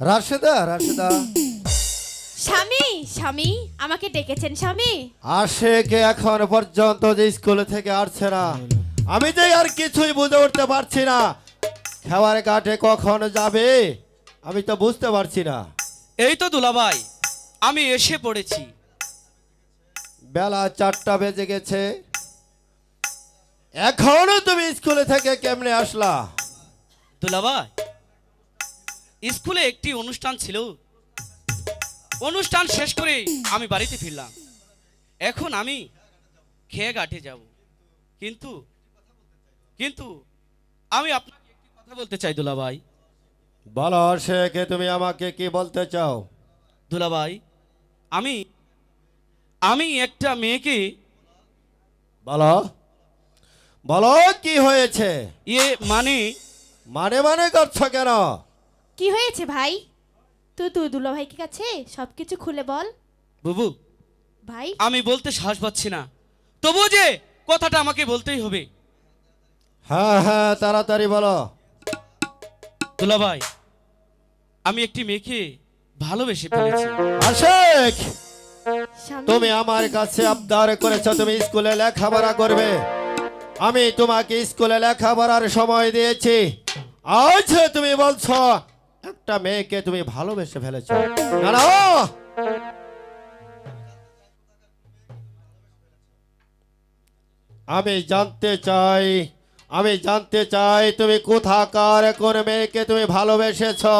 রাশেদা, রাশেদা। স্বামী, স্বামী আমাকে ডেকেছেন স্বামী? আশেক এখন পর্যন্ত যে স্কুল থেকে আসছে না, আমি যে আর কিছুই বুঝে উঠতে পারছি না। খাবার কাটে কখন যাবে আমি তো বুঝতে পারছি না। এই তো দুলাভাই, আমি এসে পড়েছি। বেলা 4টা বেজে গেছে, এখনো তুমি স্কুলে থেকে কেমনে আসলা? দুলাভাই, স্কুলে একটি অনুষ্ঠান ছিল, অনুষ্ঠান শেষ করে আমি বাড়িতে ফিরলাম। এখন আমি খেয়ে ঘাটে যাব, কিন্তু কিন্তু আমি আপনাকে একটি কথা বলতে চাই দুলাভাই। বলো শেখ, তুমি আমাকে কি বলতে চাও? দুলাভাই, আমি আমি একটা মেয়েকে বলো, বলো কি হয়েছে? মানে মানে মানে করছো কেন? কি হয়েছে ভাই? তুই দুলা ভাইকে কাছে সবকিছু খুলে বল বুবু, ভাই। আমি বলতে সাহস পাচ্ছি না, তবু যে কথাটা আমাকে বলতেই হবে। হ্যাঁ হ্যাঁ, তাড়াতাড়ি বলো। দুলাভাই, আমি একটি মেয়েকে ভালোবেসে ফেলেছি। আশেক, স্বামী, তুমি আমার কাছে আবদার করেছো তুমি স্কুলে লেখাপড়া করবে। আমি তোমাকে স্কুলে লেখাপড়ার সময় দিয়েছি, আজ তুমি বলছো একটা মেয়েকে তুমি ভালোবেসে ফেলেছো। না না, আমি জানতে চাই, আমি জানতে চাই তুমি কোথাকার কোন মেয়েকে তুমি ভালোবেসেছো?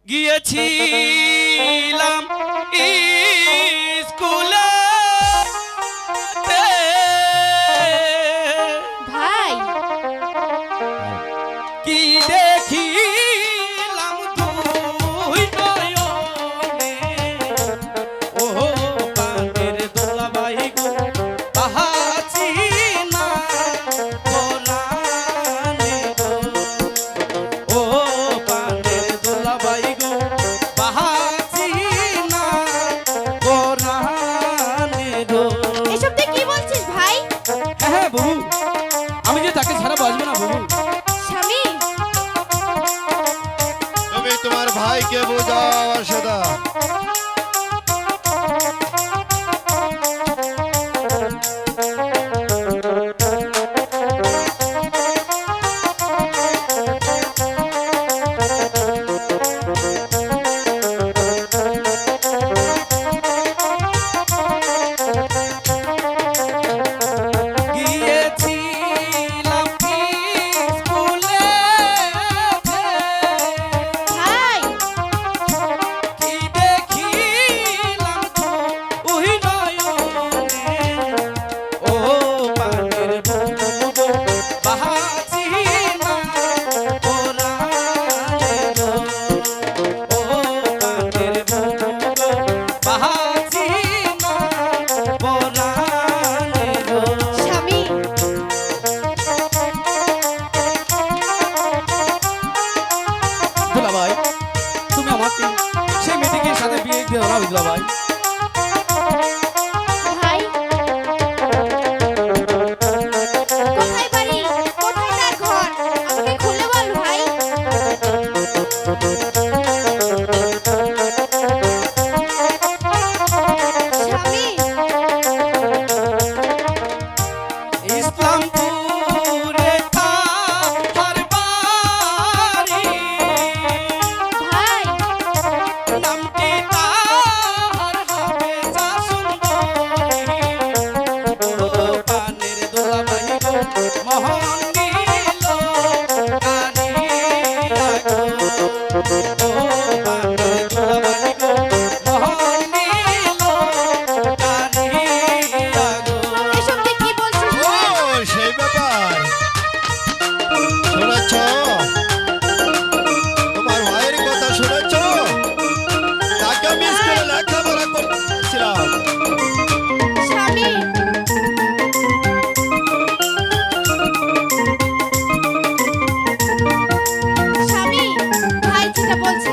গিয়েছিলাম স্কুলে, ভাই কি দেখিলাম দুই নয়নে, ও পানের দুলাভাই গো, তাহাছি না কোনানে গো, ও পানের দুলাভাই গো, তাহাছি না কোনানে গো। এসব তুই কি বলছিস ভাই? হ্যাঁ হ্যাঁ বাবু, আমি যে তাকে ছাড়া বাঁচবো না বাবু। স্বামী, তুমি তোমার ভাইকে বোঝাও আশেদা। গিয়েছিলাম স্কুলে, ভাই কি দেখিলাম ওই নয়নে, ও পানের বুবু বাহাচি না কোরানে গো, ও পানের বুবু বাহাচি না কোরানে গো। স্বামী, দুলাভাই, তুমি আমাকে সেই মেয়েটিকে সাথে বিয়ে দিয়ে দাও না দুলাভাই। ভাই কোথায় বাড়ি, কোথায় তার ঘর, আমাকে খুলে বল ভাই। স্বামী, ইসলামপুরে তাহার বাড়ি, ভাই নামটি তাহার হাফেজা সুন্দরী, ও পানের দুলাভাই গো, মোহন নীল কানিয়া গো, ও পানের দুলাভাই গো, মোহন নীল কানিয়া গো। এসব তুই কি বলছিস ও ভাই? সেই ব্যাপার, শুনেছ? তোমার ভাইয়ের কথা শুনেছ? তাকে আমি স্কুলে লেখাপড়া করতেছিলাম। স্বামী, স্বামী, ভাই যেটা বলছে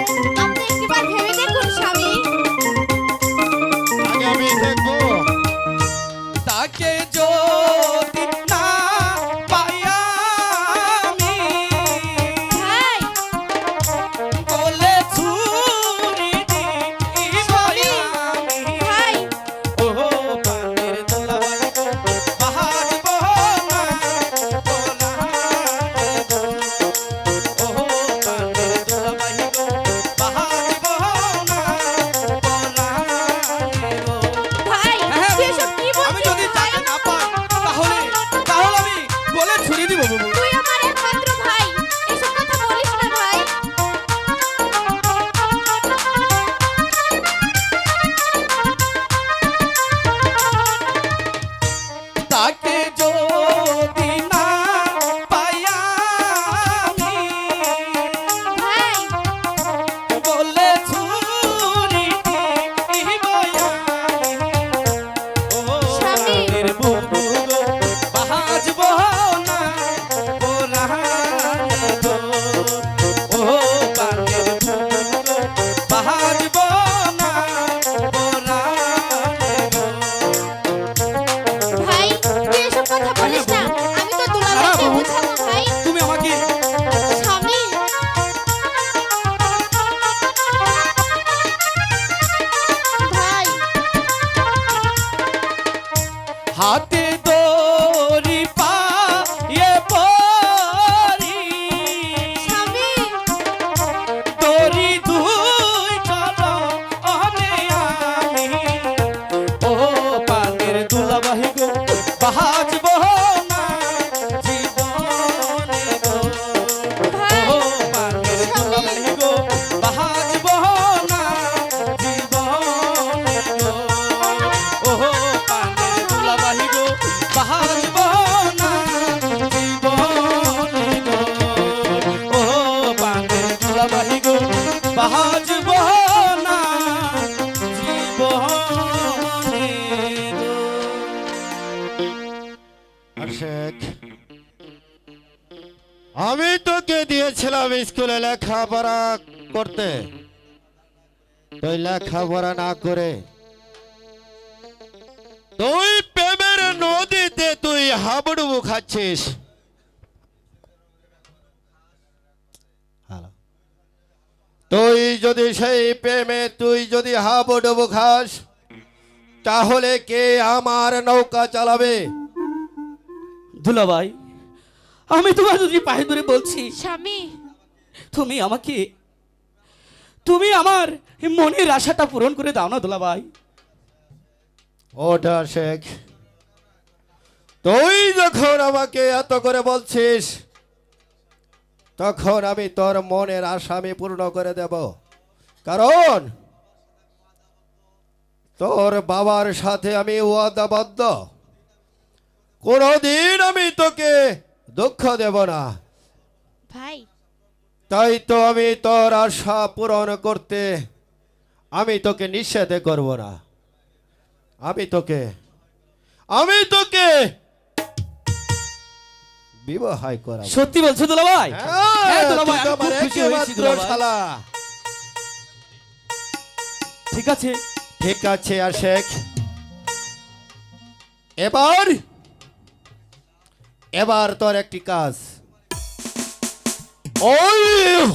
বাজব না জীবনে গো। আশেক, আমি তোকে দিয়েছিলাম স্কুলে লেখাপড়া করতে, তুই লেখাপড়া না করে তুই প্রেমের নদীতে তুই হাবুডুবু খাচ্ছিস। তুই যদি সেই প্রেমে তুই যদি হাবুডুবু খাস, তাহলে কে আমার নৌকা চালাবে? দুলাভাই, আমি তোমার যদি পায়ে ধরে বলছি, স্বামী, তুমি আমার মনের আশাটা পূরণ করে দাও না দুলাভাই। ওটা শেখ, তুই যখন আমাকে এত করে বলছিস, তখন আমি তোর মনের আশা আমি পূর্ণ করে দেব। কারণ তোর বাবার সাথে আমি ওয়াদাবদ্ধ, কোনোদিন আমি তোকে দুঃখ দেব না। ভাই, তাই তো আমি তোর আশা পূরণ করতে আমি তোকে নিষেধ করব না। আমি তোকে বিবাহ করাবো। সত্যি বলছো দুলাভাই? হ্যাঁ দুলাভাই, তুই তো আমি খুব আমার খুশি হয়েছি একমাত্র দুলাভাই। শালা। ঠিক আছে, ঠিক আছে আশেক, এবার এবার তোর একটি কাজ, ওই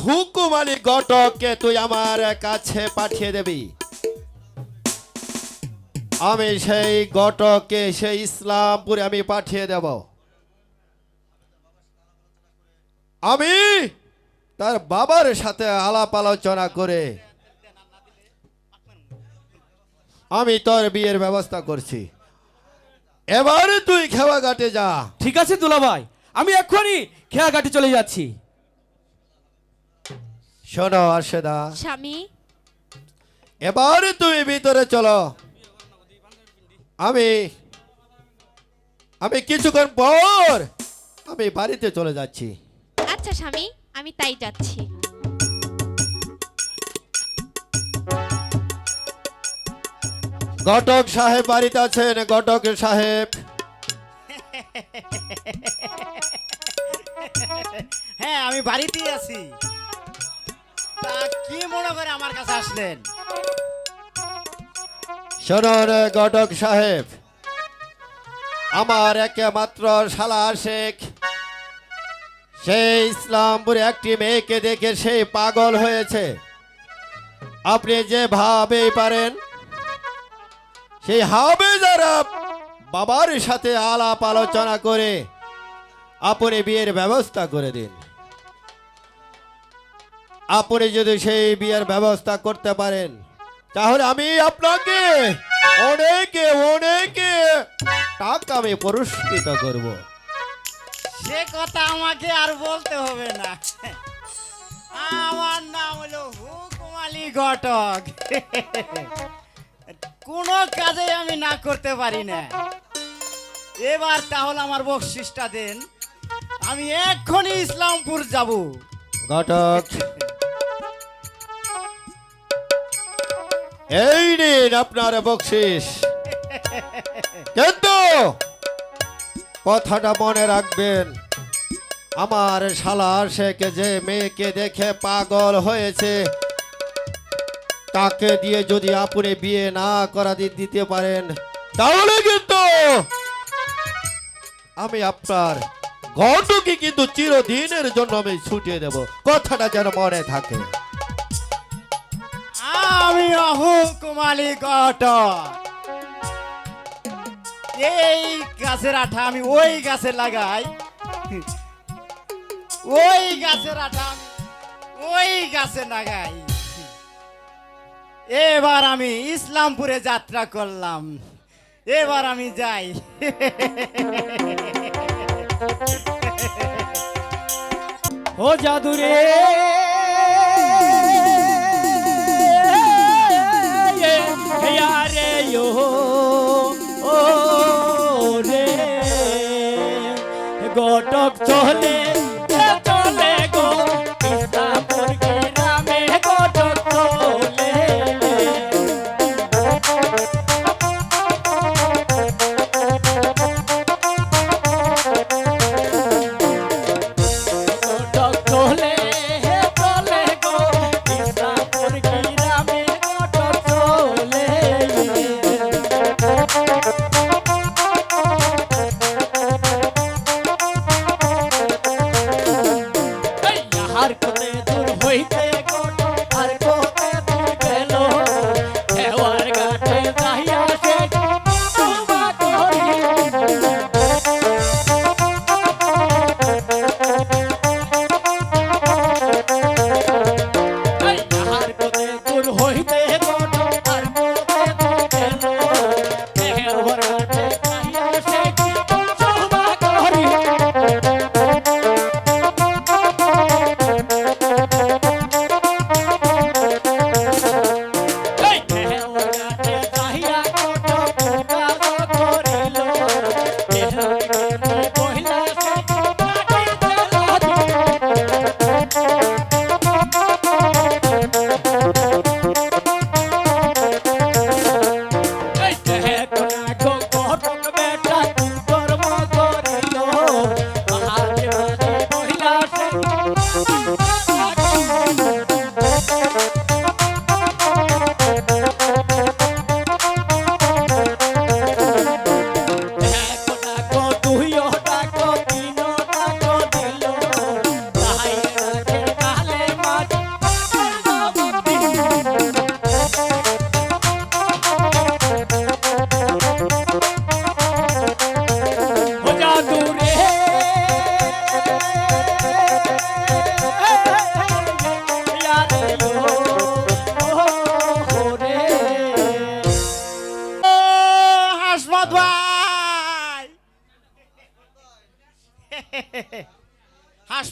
হুকুম আলী ঘটককে তুই আমার কাছে পাঠিয়ে দিবি। আমি সেই ঘটককে সেই ইসলামপুরে আমি পাঠিয়ে দেব। আমি তার বাবার সাথে আলাপ আলোচনা করে আমি তোর বিয়ের ব্যবস্থা করছি। এবারে তুই খেওয়াঘাটে যা। ঠিক আছে দুলাভাই, আমি এক্ষুনি খেয়াঘাটে চলে যাচ্ছি। শোনো আরশেদা, স্বামী, এবারে তুমি ভিতরে চলো। আমি কিছুক্ষণ পর আমি বাড়িতে চলে যাচ্ছি। আচ্ছা স্বামী, আমি তাই যাচ্ছি। ঘটক সাহেব বাড়িতে আছেন? ঘটক সাহেব, হ্যাঁ আমি বাড়িতেই আছি। তা কি মনে করে আমার কাছে আসলেন? শোনুন ঘটক সাহেব, আমার একমাত্র শালা শেখ সেই ইসলামপুরে একটি মেয়েকে দেখে সেই পাগল হয়েছে। আপনি যেভাবেই পারেন সেই হবে যারা বাবার সাথে আলাপ আলোচনা করে আপনি বিয়ের ব্যবস্থা করে দিন। আপনি যদি সেই বিয়ের ব্যবস্থা করতে পারেন, তাহলে আমি আপনাকে অনেকে অনেকে টাকা আমি পুরস্কৃত করব। সে কথা আমাকে আর বলতে হবে না। আমার নাম হলো হুকুম আলী ঘটক। কোনো কাজে আমি না করতে পারি না। এবার তাহলে আমার বকশিসটা দেন, আমি এক্ষুনি ইসলামপুর যাব। ঘটক, এই নিন আপনার বকশিস, কিন্তু কথাটা মনে রাখবেন, আমার শালা শেখ যে মেয়েকে দেখে পাগল হয়েছে, তাকে দিয়ে যদি আপনি বিয়ে না করা দিতে পারেন, তাহলে কিন্তু আমি আপনার ঘটকে কিন্তু চিরদিনের জন্য আমি ছুটিয়ে দেব। কথাটা যেন মনে থাকে। আমি হুকুম আলী ঘটক। এই গাছের আঠা আমি ওই গাছে লাগাই, ওই গাছের আঠা আমি ওই গাছে লাগাই। এবার আমি ইসলামপুরে যাত্রা করলাম, এবার আমি যাই। ও জাদুরে রে ও রে ঘটক চলে চলে গো ইসলামপুর গ্রামে ঘটক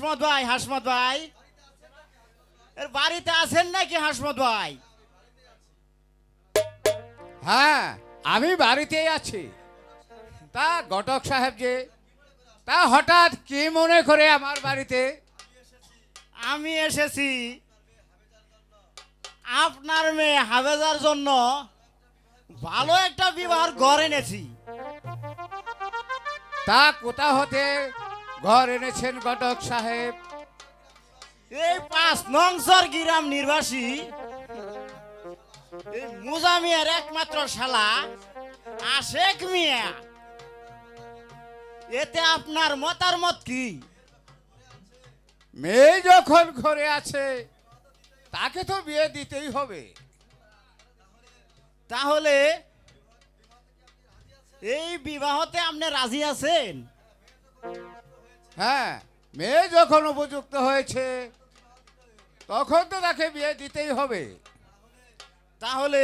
হাসমত ভাই এর বাড়িতে আছেন নাকি হাসমত ভাই? হ্যাঁ, আমি বাড়িতেই আছি। তা ঘটক সাহেব যে, তা হঠাৎ কি মনে করে আমার বাড়িতে? আমি এসেছি আপনার মেয়ে হাফেজার জন্য ভালো একটা বিবাহ ঘর এনেছি। তা কোথা হতে ঘর এনেছেন ঘটক সাহেব? এই 5 নং গ্রাম নির্বাসী এই মুজামিয়ার একমাত্র শালা আশেক মিয়া। এতে আপনার মতামত কি? মেয়ে যখন ঘরে আছে তাকে তো বিয়ে দিতেই হবে। তাহলে এই বিবাহতে আপনি রাজি আছেন? হ্যাঁ, মেয়ে যখন উপযুক্ত হয়েছে তখন তো তাকে বিয়ে দিতেই হবে। তাহলে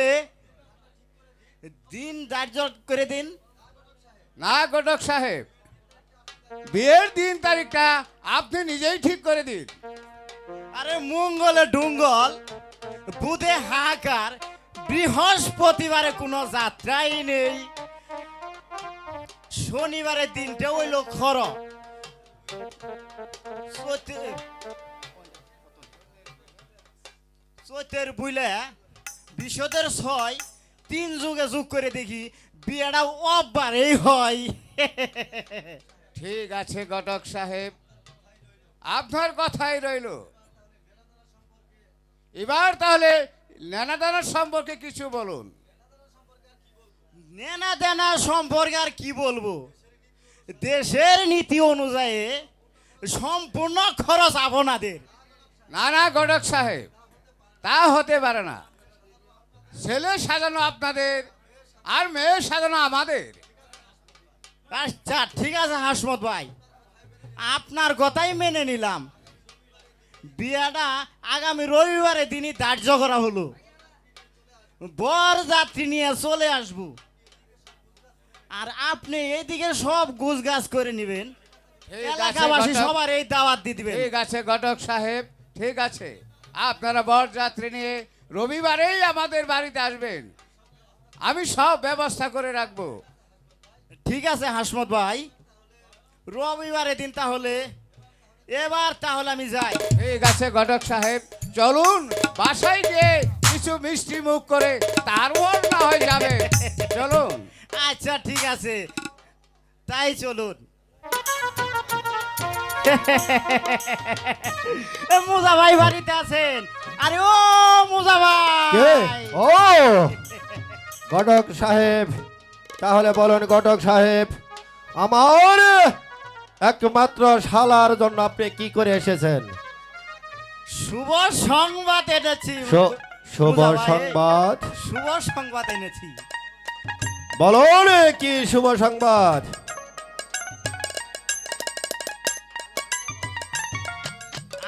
দিন ধার্য করে দিন। না ঘটক সাহেব, বিয়ের দিন তারিখটা আপনি নিজেই ঠিক করে দিন। আরে মঙ্গলে ডুঙ্গল, বুধে হাহাকার, বৃহস্পতিবারে কোনো যাত্রাই নেই, শনিবারের দিনটা হইল খর, চৈতের বুইলে বিশদের 6 3 যুগে যুগ করে দেখি বিয়েটা অবারেই হয়। ঠিক আছে ঘটক সাহেব, আপনার কথাই রইল। এবার তাহলে লেনাদানার সম্পর্কে কিছু বলুন। নেনা দেনা সম্পর্কে আর কি বলবো, দেশের নীতি অনুযায়ী সম্পূর্ণ খরচ আপনাদের। না না ঘটক সাহেব, তা হতে পারে না। ছেলে সাজানো আপনাদের আর মেয়ে সাজানো আমাদের। আচ্ছা ঠিক আছে হাসমত ভাই, আপনার কথাই মেনে নিলাম। বিয়াটা আগামী রবিবারের দিনই ধার্য করা হলো। বর যাত্রী নিয়ে চলে আসব, আর আপনি এইদিকে সব গুছগাছ করে নেবেন, ঠিক আছে এলাকাবাসী ঘটক- সবার এই দাওয়াত দিয়ে দিবেন। ঠিক আছে ঘটক সাহেব, ঠিক আছে। আপনারা বরযাত্রী নিয়ে রবিবারেই আমাদের বাড়িতে আসবেন, আমি সব ব্যবস্থা করে রাখবো। ঠিক আছে হাসমত ভাই, রবিবারের দিন তাহলে, এবার তাহলে আমি যাই। ঠিক আছে ঘটক সাহেব, চলুন বাসায় গিয়ে কিছু মিষ্টি মুখ করে তারপর না হয়ে যাবে। চলুন। আচ্ছা ঠিক আছে, তাই চলুন। এ মুজা ভাই বাড়িতে আছেন? আরে ও মুজা কে? ভাই, ও ঘটক সাহেব, তাহলে বলুন ঘটক সাহেব, আমার একমাত্র শালার জন্য আপনি কি করে এসেছেন? শুভ সংবাদ এনেছি। শুভ মুজা ভাই, সংবাদ? শুভ সংবাদ এনেছি। বলুন কি শুভ সংবাদ?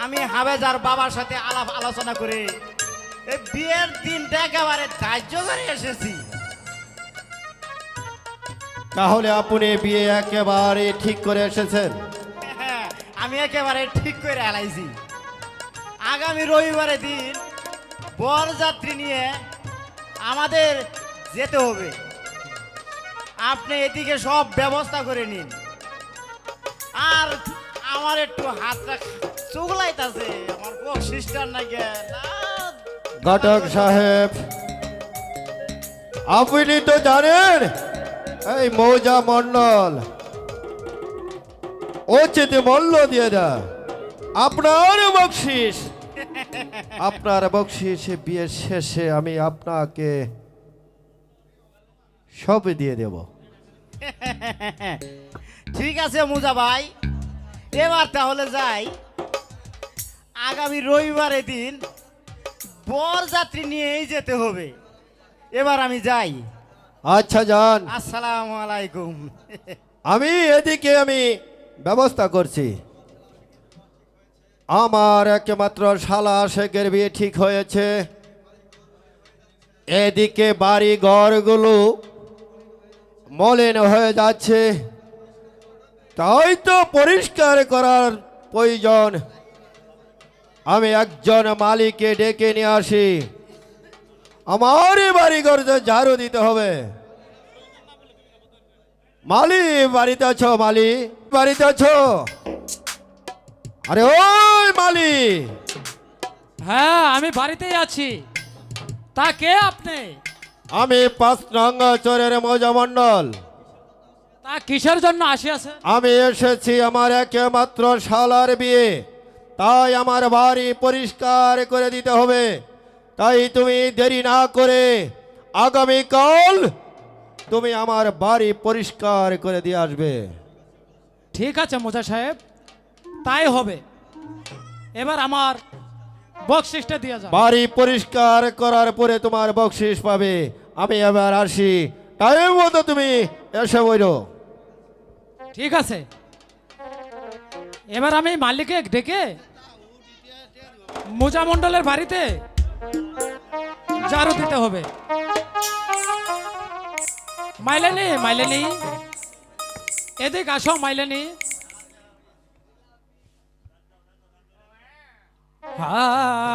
আমি হাবেজার বাবার সাথে আলাপ আলোচনা করে এই বিয়ের দিনটা একেবারে ধার্য করে এসেছি। তাহলে আপনি বিয়ে একেবারে ঠিক করে এসেছেন? হ্যাঁ, আমি একেবারে ঠিক করে এলাইছি। আগামী রবিবারের দিন বরযাত্রী নিয়ে আমাদের যেতে হবে। আপনি এদিকে সব ব্যবস্থা করে নিন, আর আমার একটু হাতটা চুগলাইতাছে, আমার বকশিসটার না গেল। ঘটক সাহেব, আপনি তো জানেন এই মৌজা মন্ডল উচিত মূল্য দিয়ে দেয়। আপনার বকশিস, আপনার বকশিস বিয়ের শেষে আমি আপনাকে সব দিয়ে দেব। ঠিক আছে মুজা ভাই, এবার তাহলে যাই। আগামী রবিবারের দিন বরযাত্রী নিয়েই যেতে হবে। এবার আমি যাই। আচ্ছা যান, আসসালামু আলাইকুম। আমি এদিকে ব্যবস্থা করছি। আমার একমাত্র শালা শেখের বিয়ে ঠিক হয়েছে। এদিকে বাড়ি ঘরগুলো মলিন হয়ে যাচ্ছে, তাই তো পরিষ্কার করার প্রয়োজন, আমি একজন মালিককে ডেকে নিয়ে আসি। আমার বাড়িঘর ঝাড়ু দিতে হবে। মালি বাড়িতে আছো? মালি বাড়িতে আছো? আরে ওই মালি, হ্যাঁ আমি বাড়িতেই আছি। তা কে আপনি? আমি 5 নং চরের মৌজা মণ্ডল। তা কিসের জন্য আসিয়াছেন? আমি এসেছি আমার একমাত্র শালার বিয়ে, তাই আমার বাড়ি পরিষ্কার করে দিতে হবে। তাই তুমি দেরি না করে আগামীকাল তুমি আমার বাড়ি পরিষ্কার করে দিয়ে আসবে। ঠিক আছে মোজা সাহেব, তাই হবে। এবার আমার বকশিসটা দিয়ে যান। বাড়ি পরিষ্কার করার পরে তোমার বকশিস পাবে। আমি এবার আসি, টাইম মতো তুমি এসে বইলো। ঠিক আছে, এবার আমি মালিককে ডেকে মোজা মণ্ডলের বাড়িতে ঝাড়ু দিতে হবে। মাইলেনি, মাইলেনি, এদিক আসো মাইলেনি।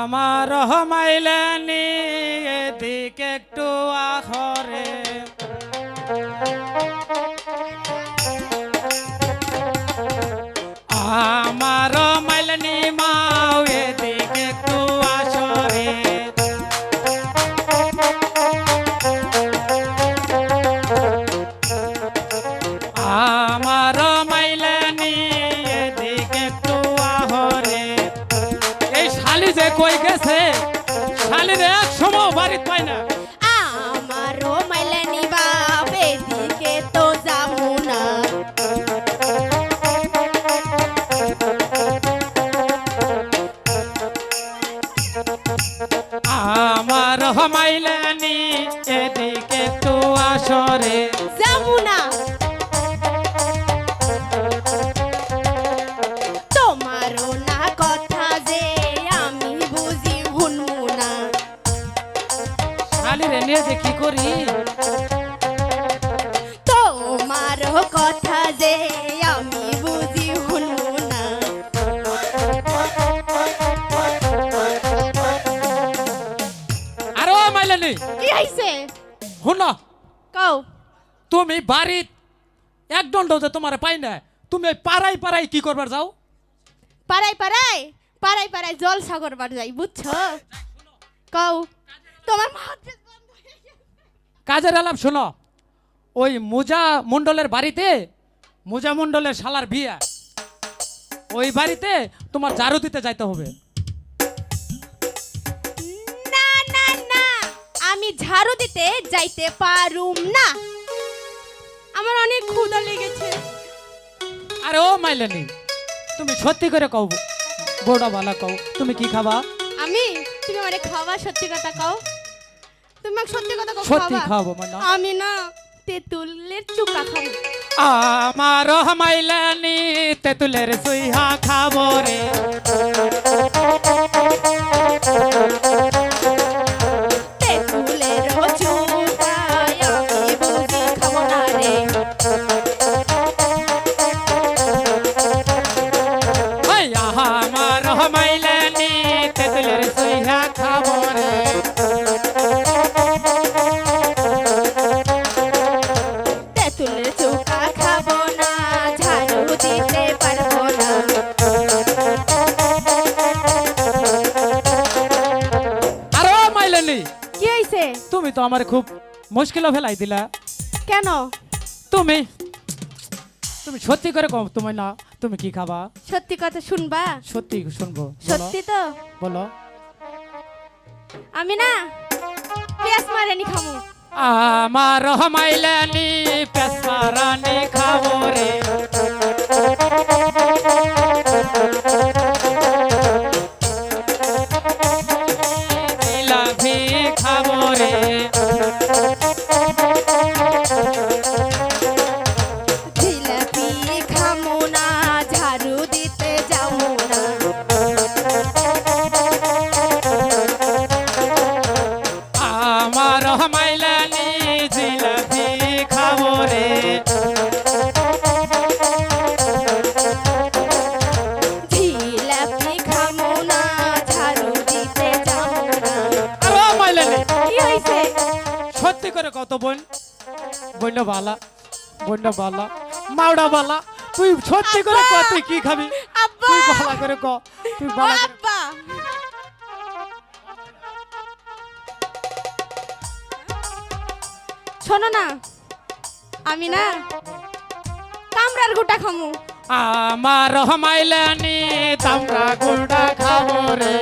আমার মাইলেনি, এদিক একটু আখরে। আমার মাইলেনি মাও, এদিক একটু আসরে। আমার মাইলেনি, এদিক একটু আহরে। এই শালি যে কই গেছে, শালির এক সময় বাড়িতে পাই না। আমারও মাইলানি বাপ, এদিকে তো যাবো না। আমার মাইলেনি, এদিক একটু আসরে। যাবো না। তোমারও না কথা যে আমি বুঝি শুনবো না। শালির নিয়ে যে কি করি। তোমারও কথা যে আমি বুঝি শুনবো না। আরো মাইলেনি, কি হইছে? শুনো, কও। তুমি বাড়িত এক দণ্ড যে তোমার পাই না, তুমি ওই পাড়াই পাড়াই কি করবার যাও? পাড়াই পাড়াই পাড়াই পাড়াই জলসা করবার যাই, বুঝছো? কও। তোমার মাথায় বন্ধ হয়ে গেছে। কাজের আলাপ শোনো, ওই মোজা মণ্ডলের বাড়িতে, মোজা মণ্ডলের শালার বিয়া, ওই বাড়িতে তোমার ঝাড়ু দিতে যাইতে হবে। না না না, আমি ঝাড়ু দিতে যাইতে পারুম না। আমার অনেক ক্ষুধা লেগেছে। আরে ও মাইলেনি, তুমি সত্যি করে কও, বড়া ভালা কও, তুমি কি খাবা? তুমি আমারে খাওয়া, সত্যি কথা কও। তুমি আমাকে সত্যি কথা কও, সত্যি খাওয়া। খাবো মানে? আমি না তেঁতুলের চুকা খাবো। আমার মাইলেনি, তেঁতুলের সুইহা খাবো রে। তেঁতুলের চুকা আমি বুঝি খাবো না রে। ওই আমার মাইলেনি, তেঁতুলের সুইহা খাবো রে। তেঁতুলের চুকা খাবো না, ঝাড়ু দিতে পারবো না। আরে ও মাইলেনি, কি হইছে? তুমি তো আমার খুব মুশকিলে ফেলাই দিলা। কেন? তুমি তুমি সত্যি করে কও, তুমি না তুমি কি খাবা? সত্যি কথা শুনবা? সত্যি শুনবো, বলো। সত্যি তো? বলো। আমি না পেঁয়াজ মারানি খামু। আমার মাইলেনি, পেশারানি খাবো রে। জিলাপি খাবো রে। জিলাপি খামু না, ঝাড়ু দিতে যাবো না। আমার মাইলেনি, জিলাপি খাবো রে। করে কত বোন বোনটা বালা বোনটা বালা মাওড়া বালা তুই সত্যি করে ক তুই কি খাবি আব্বা তুই বালা করে ক তুই ও বালা করে আব্বা শোনো না আমি না কামরার গোটা খামু আমার মাইলানি তামরা গুড়া খাবো রে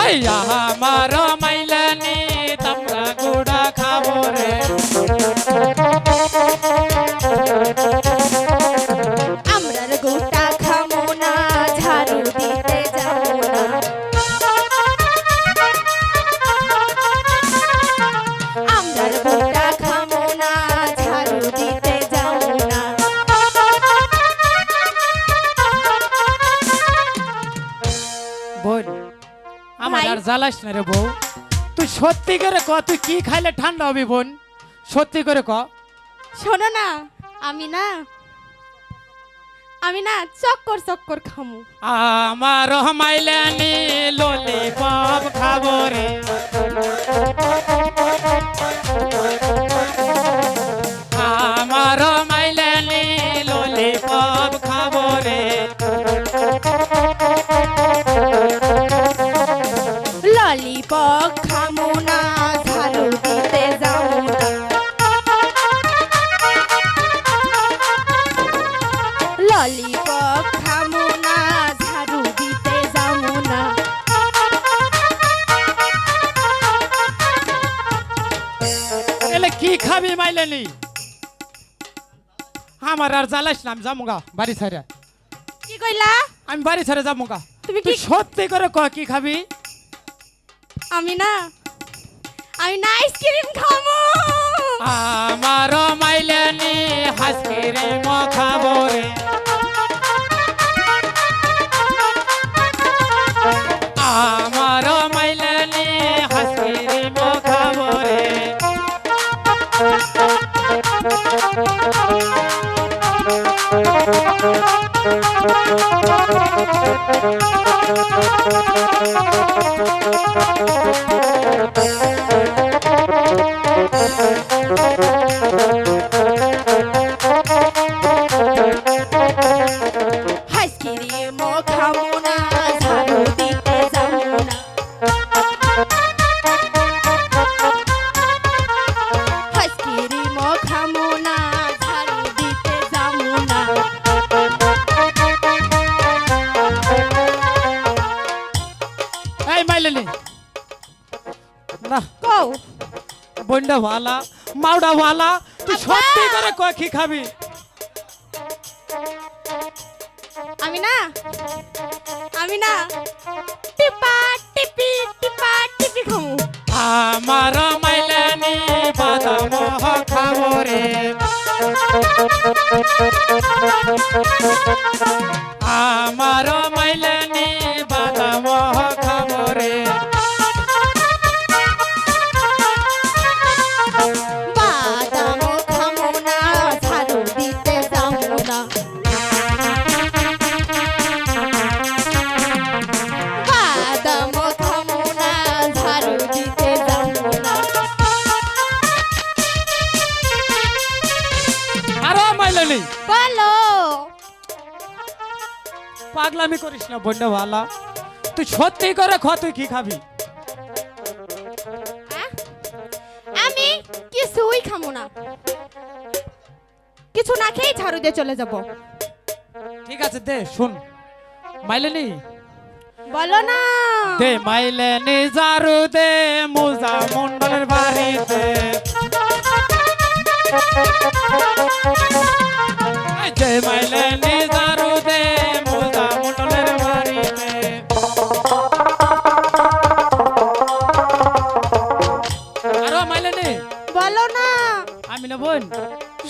আইয়া আমার মাইলানি তামরা গুড়া খাবো রে আমরার গোটা খামু না ঝাড়ু দিতে যাবো না আমরার গোটা খামু না ঝাড়ু দিতে যাবো না বোন আমার ভাই। আর জ্বালাস না রে বউ তুই সত্যি করে ক তুই কি খাইলে ঠান্ডা হবি বোন সত্যি করে ক শোনো না আমি না চক্কর চক্কর খামু আমার মাইলানি ললিপপ খাবো রে আমার মাইলানি ললিপপ খাবো রে ললিপপ খামু না ঝাড়ু দিতে যাবো না ললিপপ খামু না ঝাড়ু দিতে যাবো না এলে কি খাবি মাইলানি আমার আর জ্বালাস না আমি যাবো গা বাড়ি ছেড়ে কি কইলা আমি বাড়ি ছেড়ে যাবো গা তুমি তুই কি সত্যি করে ক কি খাবি আমি না আইসক্রিম খামু আমার মাইলানি হাসকিরে ম খাবো রে আমার মাইলানি হাসকিরে ম খাবো রে আইসক্রিম খামু না ঝাড়ু দিতে যাবো না আইসক্রিম খামু না ঝাড়ু দিতে যাবো না এই মাইলানি না কও বন্ডা ভালা মাউডা ভালা তুই আব্বা! সত্যি করে ক কি খাবি আমি না টিপা টিপি খামু আমার মাইলানি বাদাম খাবো রে আমার মাইলানি বাদাম খাবো রে বাদাম খামু না ঝাড়ু দিতে যাবো না বাদাম খামু না ঝাড়ু দিতে যাবো না আরো মাইলানি বলো পাগলামি করিস না বন্ডা ভালা তুই সত্যি করে খ তুই কি খাবি আমি কিছুই খামু না কিছু না খেয়ে ঝাড়ু দিয়ে চলে যাব ঠিক আছে দে শুন মাইলানি বলো না দে মাইলানি জারু দে মুজা মন্ডলের বাড়িতে এই যে মাইলানি জারু দে মুজা মন্ডলের বাড়িতে আরো মাইলানি বলো না আমি না বোন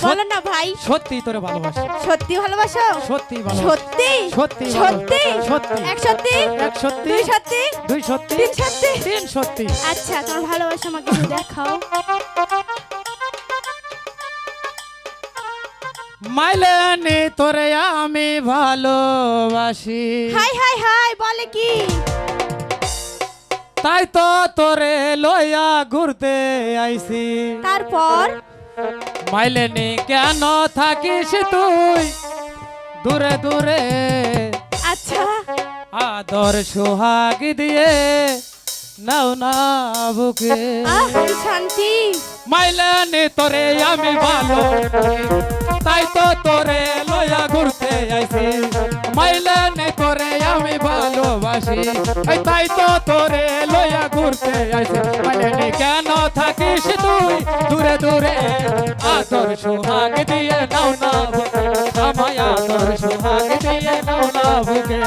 বলো না ভাই সত্যি তোরে ভালোবাসি সত্যি ভালোবাসো সত্যি ভালোবাসি সত্যি সত্যি সত্যি সত্যি এক সত্যি এক সত্যি দুই সত্যি দুই সত্যি তিন সত্যি তিন সত্যি আচ্ছা তোমার ভালোবাসা আমাকে একটু দেখাও মাইলানি তোরে আমি ভালোবাসি হাই হাই হাই বলে কি তাই তো তোরে লইয়া ঘুরতে আইছি। তারপর মাইলে নি কেন থাকিস তুই দূরে দূরে, আচ্ছা আদর সোহাগ দিয়ে নাও না বুকে। আহ কি শান্তি। মাইলে নি তোরে আমি ভালো, তাই তো তোরে লইয়া ঘুরতে আইছি। মাইলে নি তোরে আমি ভালোবাসি, এই তাই তো তোরে লইয়া ঘুরতে আইছি। মাইলে নি কেন থাকিস তুই দূরে দূরে, আদর সোহাগ দিয়ে নাও না বুকে, আমায় আদর সোহাগ দিয়ে নাও না বুকে।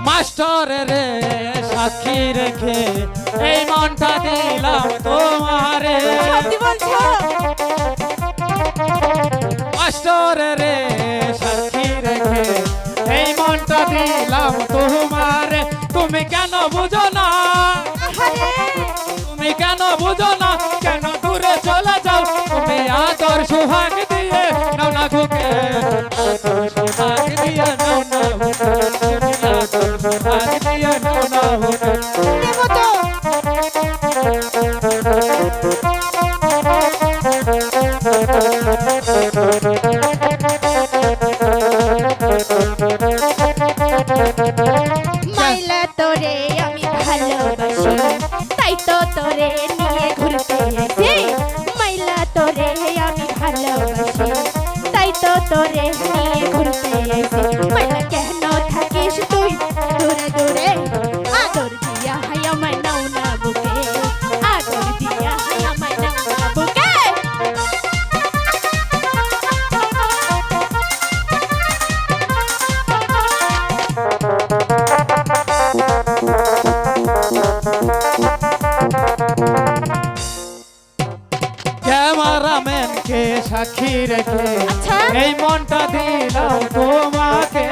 মাস্টার রে সাক্ষী রেখে এই মনটা দিলাম তোমারে। সত্যি বলছো? মাস্টার রে সাক্ষী রেখে এই মনটা দিলাম তোমারে। তুমি কেন বুঝো না, আহারে, তুমি কেন বুঝো না, কেন দূরে চলে যাও তুমি আদর সোহাগ দিয়ে নাও না বুকে, আদর সোহাগ দিয়ে নাও না বুকে, তুমি আদর সোহাগ দিয়ে নাও না বুকে। দেবো তো। মাইলা তোরে আমি ভালোবাসি, তাই তো তোরে নিয়ে ঘুরতে আইছি। মাইলা তোরে আমি ভালোবাসি, তাই তো তোরে নিয়ে ঘুরতে আইছি। মাইলা কেন থাকিস তুই দূরে দূরে, আদর দিয়া হাই আমায় নাও না বুকে, আদর দিয়া হাই আমায় নাও না বুকে। ক্যামেরাম্যানকে সাক্ষী রেখে আচ্ছা। এই মনটা দিলাম তোমাকে।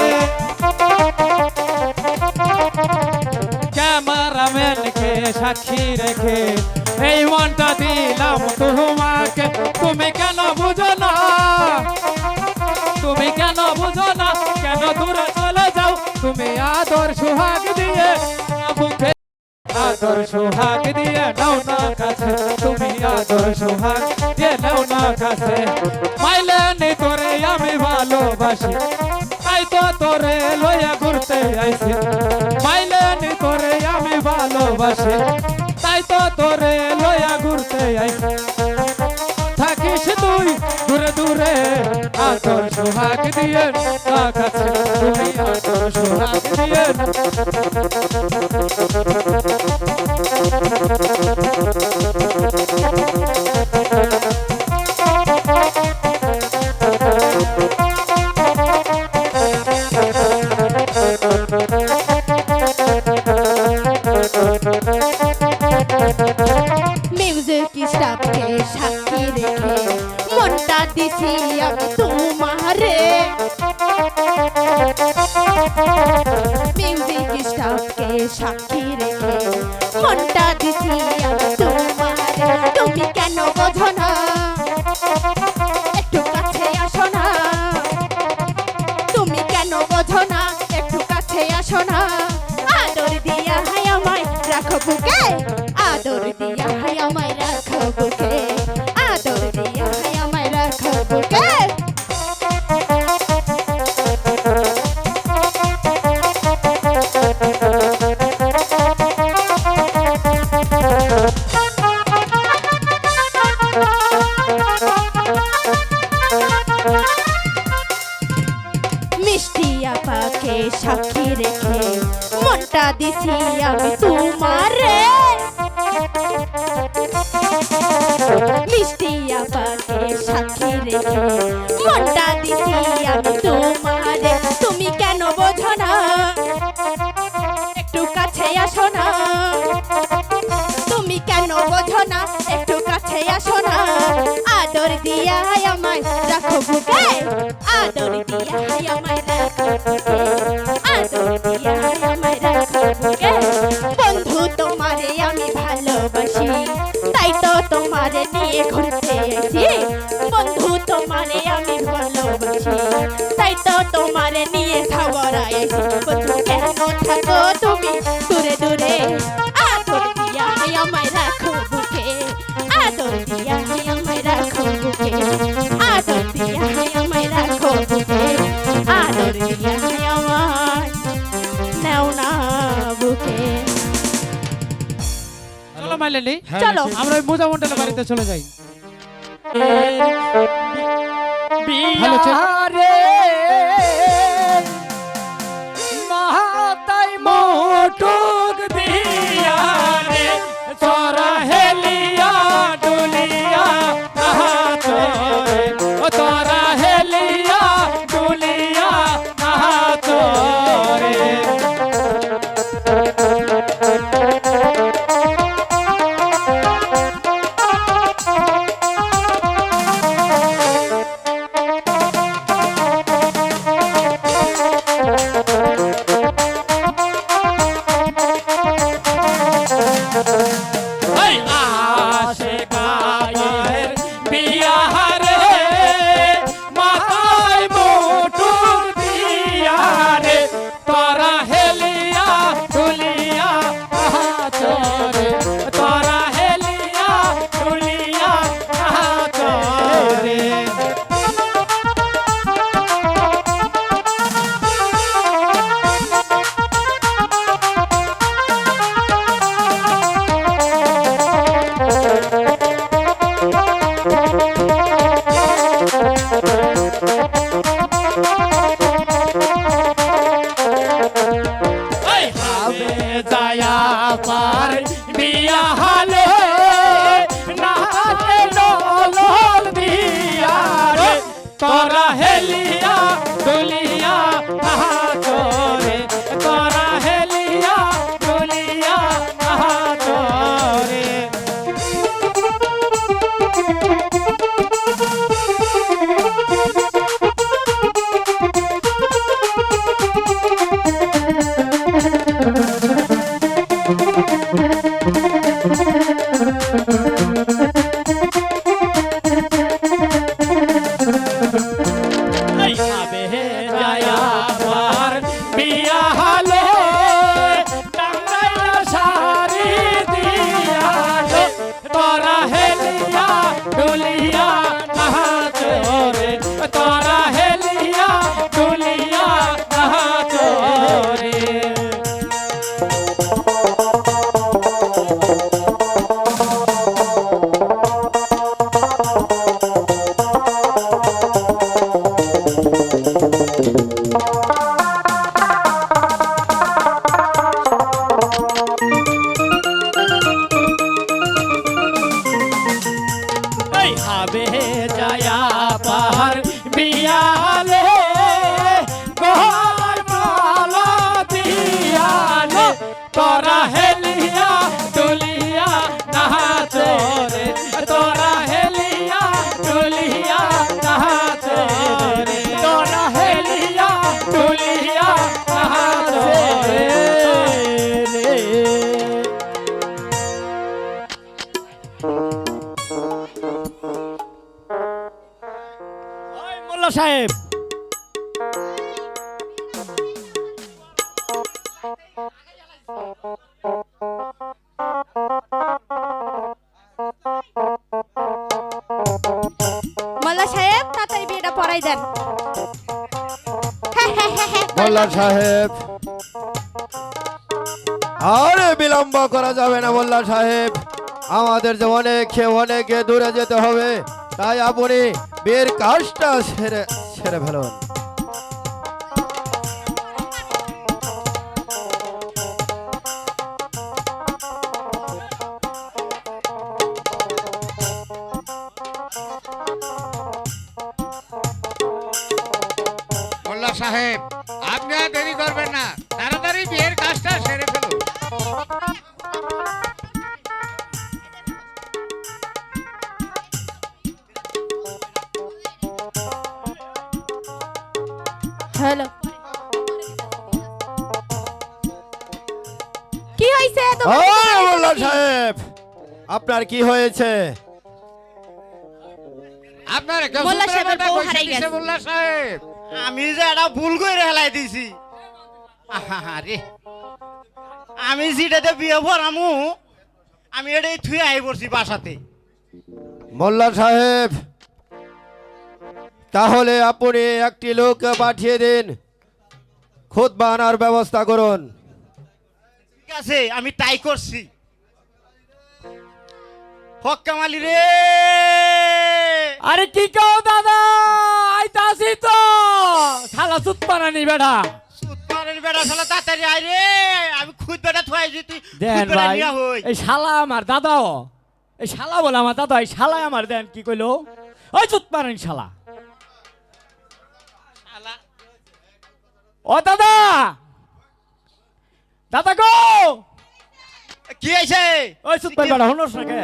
ক্যামেরাম্যানকে সাক্ষী রেখে এই মনটা দিলাম তোমাকে। তুমি কেন বুঝো না, তুমি কেন বুঝো না, কেন দূরে চলে যাও তুমি আদর সোহাগ দিয়ে বুকে, আদর সোহাগ দিয়ে নাও না কাছে, তুমি আদর সোহাগ দিয়ে নাও না কাছে। মাইলে নি তোরে আমি ভালোবাসি, তাই তো তোরে লইয়া ঘুরতে আইছি। মাইলে নি তোরে আমি ভালোবাসি, তাই তো তোরে লইয়া ঘুরতে আইছি। থাকিস তুই দূরে দূরে, আদর সোহাগ দিয়ে না কাছে, তুমি আদর সোহাগ দিয়ে। মিউজিক স্টাফকে সাক্ষী রেখে মনটা দিছি আমি তোমারে। মিউজিক স্টাফকে সাক্ষী রেখে মনটা দিছি আমি তোমারে। তুমি কেন বোঝো না, একটু কাছে আসো না। তুমি কেন বোঝো না, একটু কাছে আসো না। আদর দিয়া হাই আমায় রাখো বুকে, আদর দিয়া হাই আমায় রাখো বুকে, আদর দিয়া হাই আমায় রাখো বুকে। মিষ্টি আপাকে সাক্ষী রেখে মনটা দিছি আমি তোমারে। মিষ্টি আপাকে সাক্ষী রেখে মনটা দিছি আমি তোমারে। তুমি কেন বোঝো না, একটু কাছে আসো না। তুমি কেন বোঝো না, একটু কাছে আসো না। আদর দিয়া আমায় রাখো বুকে, আদর দিয়া আমায় রাখো বুকে, আদর দিয়া আমায় রাখো বুকে। বন্ধু তোমারে আমি ভালোবাসি, তাই তো তোমারে নিয়ে ঘুরতে এসেছি বন্ধু তোমারে আমি ভালোবাসি তাই তো তোমারে নিয়ে সাগরা এসেছি বন্ধু কেন থাকো তুমি দূরে দূরে আদর দিয়া আমায় রাখো বুকে আদর দিয়া আমায় রাখো বুকে আদর দিয়া আমায় রাখো বুকে আদর দিয়া আমায় নাও না বুকে চলো মাইলেলি চলো আমরা ওই মোজা মন্ডলের বাড়িতে চলে যাই বিয়া রে মাতাই মোটুক দিয়া রে তোরা হেলিয়া ডুলিয়া নাচরে ও তোরা হেলিয়া ডুলিয়া নাচরে ওই আশে গায়ের বিয়া রে মাথায় মুটুক দিয়া রে তোরা হেলিয়া ডুলিয়া নাচরে তোরা হেলিয়া ডুলিয়া নাচরে ওই হবে যায়া পার বিয়া হলে নাচে ডোল দিয়া রে তোরা হেলিয়া ডুলিয়া নাচরে তোরা হেলিয়া ডুলিয়া নাচরে এই হবে যায়া পার বিয়া হলে টাঙ্গাইয়া শাড়ি দিয়া রে তোরা হেলিয়া ডুলিয়া নাচরে তোরা হেলিয়া ডুলিয়া নাচরে এই হবে যায়া পার বিয়ালে গহর মালা দিয়ালে তোরা হেলিয়া ডুলিয়া নাচরে তোরা হেলিয়া ডুলিয়া নাচরে তোরা হেলিয়া ডুলিয়া নাচরে ওই মোল্লা সাহেব মোল্লা সাহেব তাড়াতাড়ি বিয়েটা পড়াই দেন মোল্লা সাহেব আরে বিলম্ব করা যাবে না মোল্লা সাহেব আমাদের যে অনেকে দূরে যেতে হবে তাই আপনি বিয়ের কাজটা সেরে ফেলুন মোল্লা সাহেব আপনি আর দেরি করবেন না তাড়াতাড়ি বিয়ের কাজটা সেরে ফেলুন হ্যালো কি হইছে মোল্লা সাহেব আপনার কি হয়েছে? আপনার কেউ মোল্লা সূত্রের সাহেবের কথা বউ কইছে হারাই দিছে গেছে। মোল্লা সাহেব। আমি যে এটা ভুল করে হেলাই দিছি। আরে আমি যেটাতে বিয়ে ভরামু আমি এটাই থুই আই পড়ছি বাসাতে। মোল্লা সাহেব, তাহলে আপনি একটি লোক পাঠিয়ে দিন, খুতবা আনার ব্যবস্থা করুন। ঠিক আছে আমি তাই করছি। হক্কামালি রে, আরে কি কও দাদা, আইতাছি তো। শালা সুত পারানি বেটা। সুতমারের বেড়া শালা তাড়াতাড়ি আয় রে, আমি খুদ বেটা থুয়াইছি, তুই দেন খুদ বেটা ভাই, নিয়া হই। এই শালা আমার দাদাও, এই শালা বলে আমার দাদা, এই শালা আমার দেন কি কইলো, ওই সুত পারানি শালা। ও দাদা, দাদা গো, কি হয়েছে? ওই সুত পারানি বেটা হনস না কে?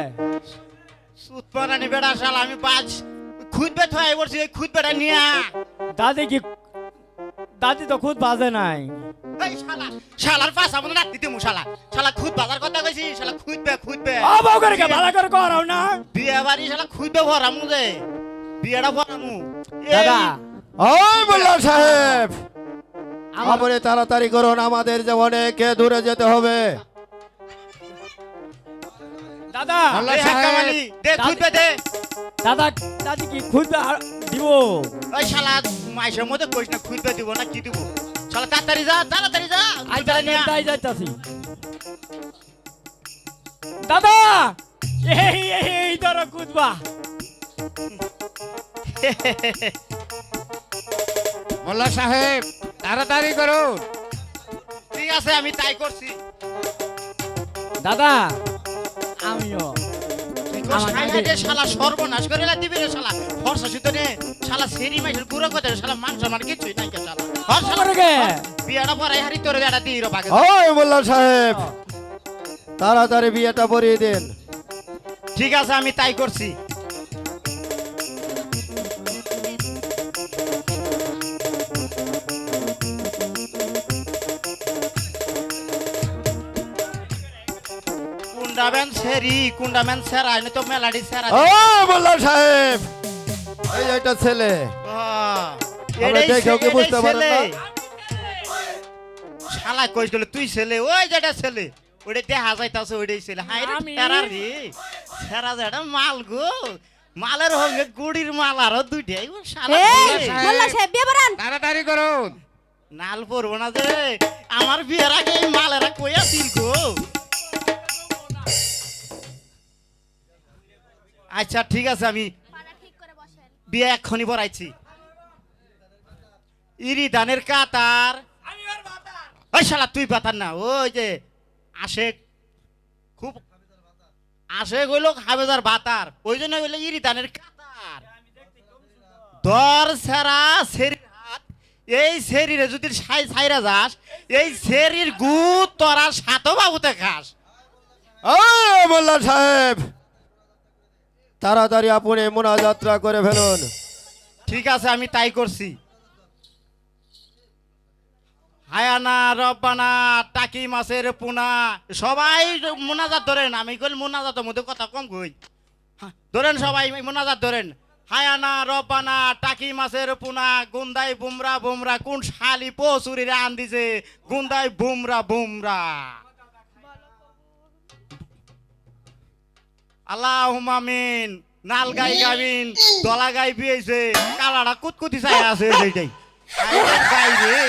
সুতমারানি বেড়া শালা আমি বাজ খুদ বে থুয়াই পড়ছি, ওই খুদ বেটা নিয়া। দাদি কি, দাদি তো খুদ বাজে নাই। এই শালা, শালার পাশা মনে রাখতে দিমু শালা। শালা খুদ বাজার কথা কইছি, শালা খুদ বে। ও বউ করে কে ভালো করে করাও না। বিয়ে বাড়ি শালা খুদ বে ভরামু যে, বিয়েটা ভরামু। দাদা, ওই মোল্লা সাহেব, আমার আপনি তাড়াতাড়ি করুন, আমাদের যে অনেক দূরে যেতে হবে। দাদা, মোল্লা এই সাহেব, হক্কামালি, দে খুদ বে দে। দাদা, দাদি কি খুদ দিব? ওই শালা মাইশের মধ্যে কইস না খুদ বে দিব না কি দিব। শালা তাড়াতাড়ি যা, তাড়াতাড়ি যা। খুদ বেটা নিয়া। তাই যাইতাছি। দাদা, এই ধরো খুদবা। মোল্লা সাহেব তাড়াতাড়ি করুন। ঠিক আছে আমি তাই করছি। দাদা, আমিও আমার খাই নাকি- যে শালা সর্বনাশ করে দিবি রে শালা। ফর্সা শুদ্ধ নে শালা সেরি মাইশের গুঁড়ো করে শালা মাংস আমার কিছুই নাই কে শালা। হর শালা করে কে? বিয়াটা পরে হারি তোর এটা দিই রে বাগে। ওই মোল্লা সাহেব, তাড়াতাড়ি বিয়েটা পরিয়ে দিন। ঠিক আছে আমি তাই করছি। কুন্ডাবেন সেরি, কুন্ডাবেন সেরা, আমি তো মেলাডি সেরা। ওই মোল্লা সাহেব, এই যে একটা ছেলে, আমরা দেখে ওকে বুঝতে পারেন না? শালা কইছিল তুই ছেলে, ওই যেটা ছেলে ওইটা দেখা যাইতাছে ওইটাই ছেলে। হাই রে আমি- সেরা রে, সেরা যেটা মাল গো, মালের সঙ্গে গুড়ির মাল আরো দুইটাই ও শালা এই রে। মোল্লা সাহেব বিয়ে বাড়ান। তাড়াতাড়ি করুন। নাল পরবো না যে, আমার বিয়ের আগে এই মালেরা কইয়া দিল গো। আচ্ছা ঠিক আছে আমি বিয়ে এক্ষুনি বড়াইছি। ইরি ধানের কাতার, ওই শালা তুই বাতার না, ওই যে আশেক খুব আশেক হইল হাবেজার বাতার, ওই জন্য হইলো ইরি ধানের কাতার। দর সেরা সেরির হাত, এই সেরিরে যদি ছাইরা যাস, এই সেরির গুদ তোরা সাত বাবুতে খাস। ওই মোল্লা সাহেব, তাড়াতাড়ি আপনি মোনাজাতটা করে ফেলুন। ঠিক আছে আমি তাই করছি। হায়ানা রব্বানা টাকি মাছের পোনা, সবাই মোনাজাত ধরেন। আমি কইল মোনাজাতের মধ্যে কথা কম কই, হ্যাঁ, ধরেন সবাই মোনাজাত ধরেন। হায়ানা রব্বানা টাকি মাছের পোনা, গুন্দাই বুমরা বুমরা, কোন শালি পশুরিরে আন দিছে, গুন্দাই বুমরা বুমরা। আল্লাহুম্মা আমিন। নাল গাই গাবিন, দলা গাই বিয়েছে, কালাটা কুতকুতি চাই আছে সেইটাই। আইরে গাই রে,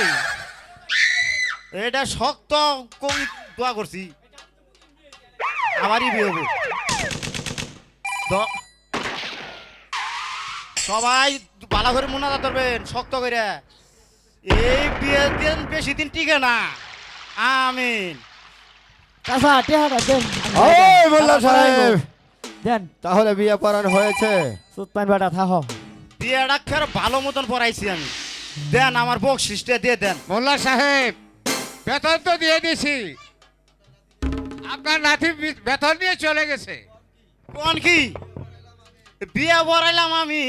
এটা শক্ত কম দোয়া করছি, আমারই বিয়ে হবো। সবাই ভালো করে মোনাজাত করবেন শক্ত করে, এই বিয়ের দিন বেশি দিন টিকে না। আমিন। চাচা টেহাটা দেন। ওই মোল্লা সাহেব, দেন তাহলে বিয়ে পড়ানো হয়েছে? সুত পান বেটা থাকো। বিয়েটা খেয়ে ভালো মতন পড়াইছি আমি। দেন আমার বকশিসটা দিয়ে দেন। মোল্লা সাহেব বেতন তো দিয়ে দিছি, আপনার নাতি বেতন নিয়ে চলে গেছে। কোন কি বিয়ে বড়াইলাম আমি,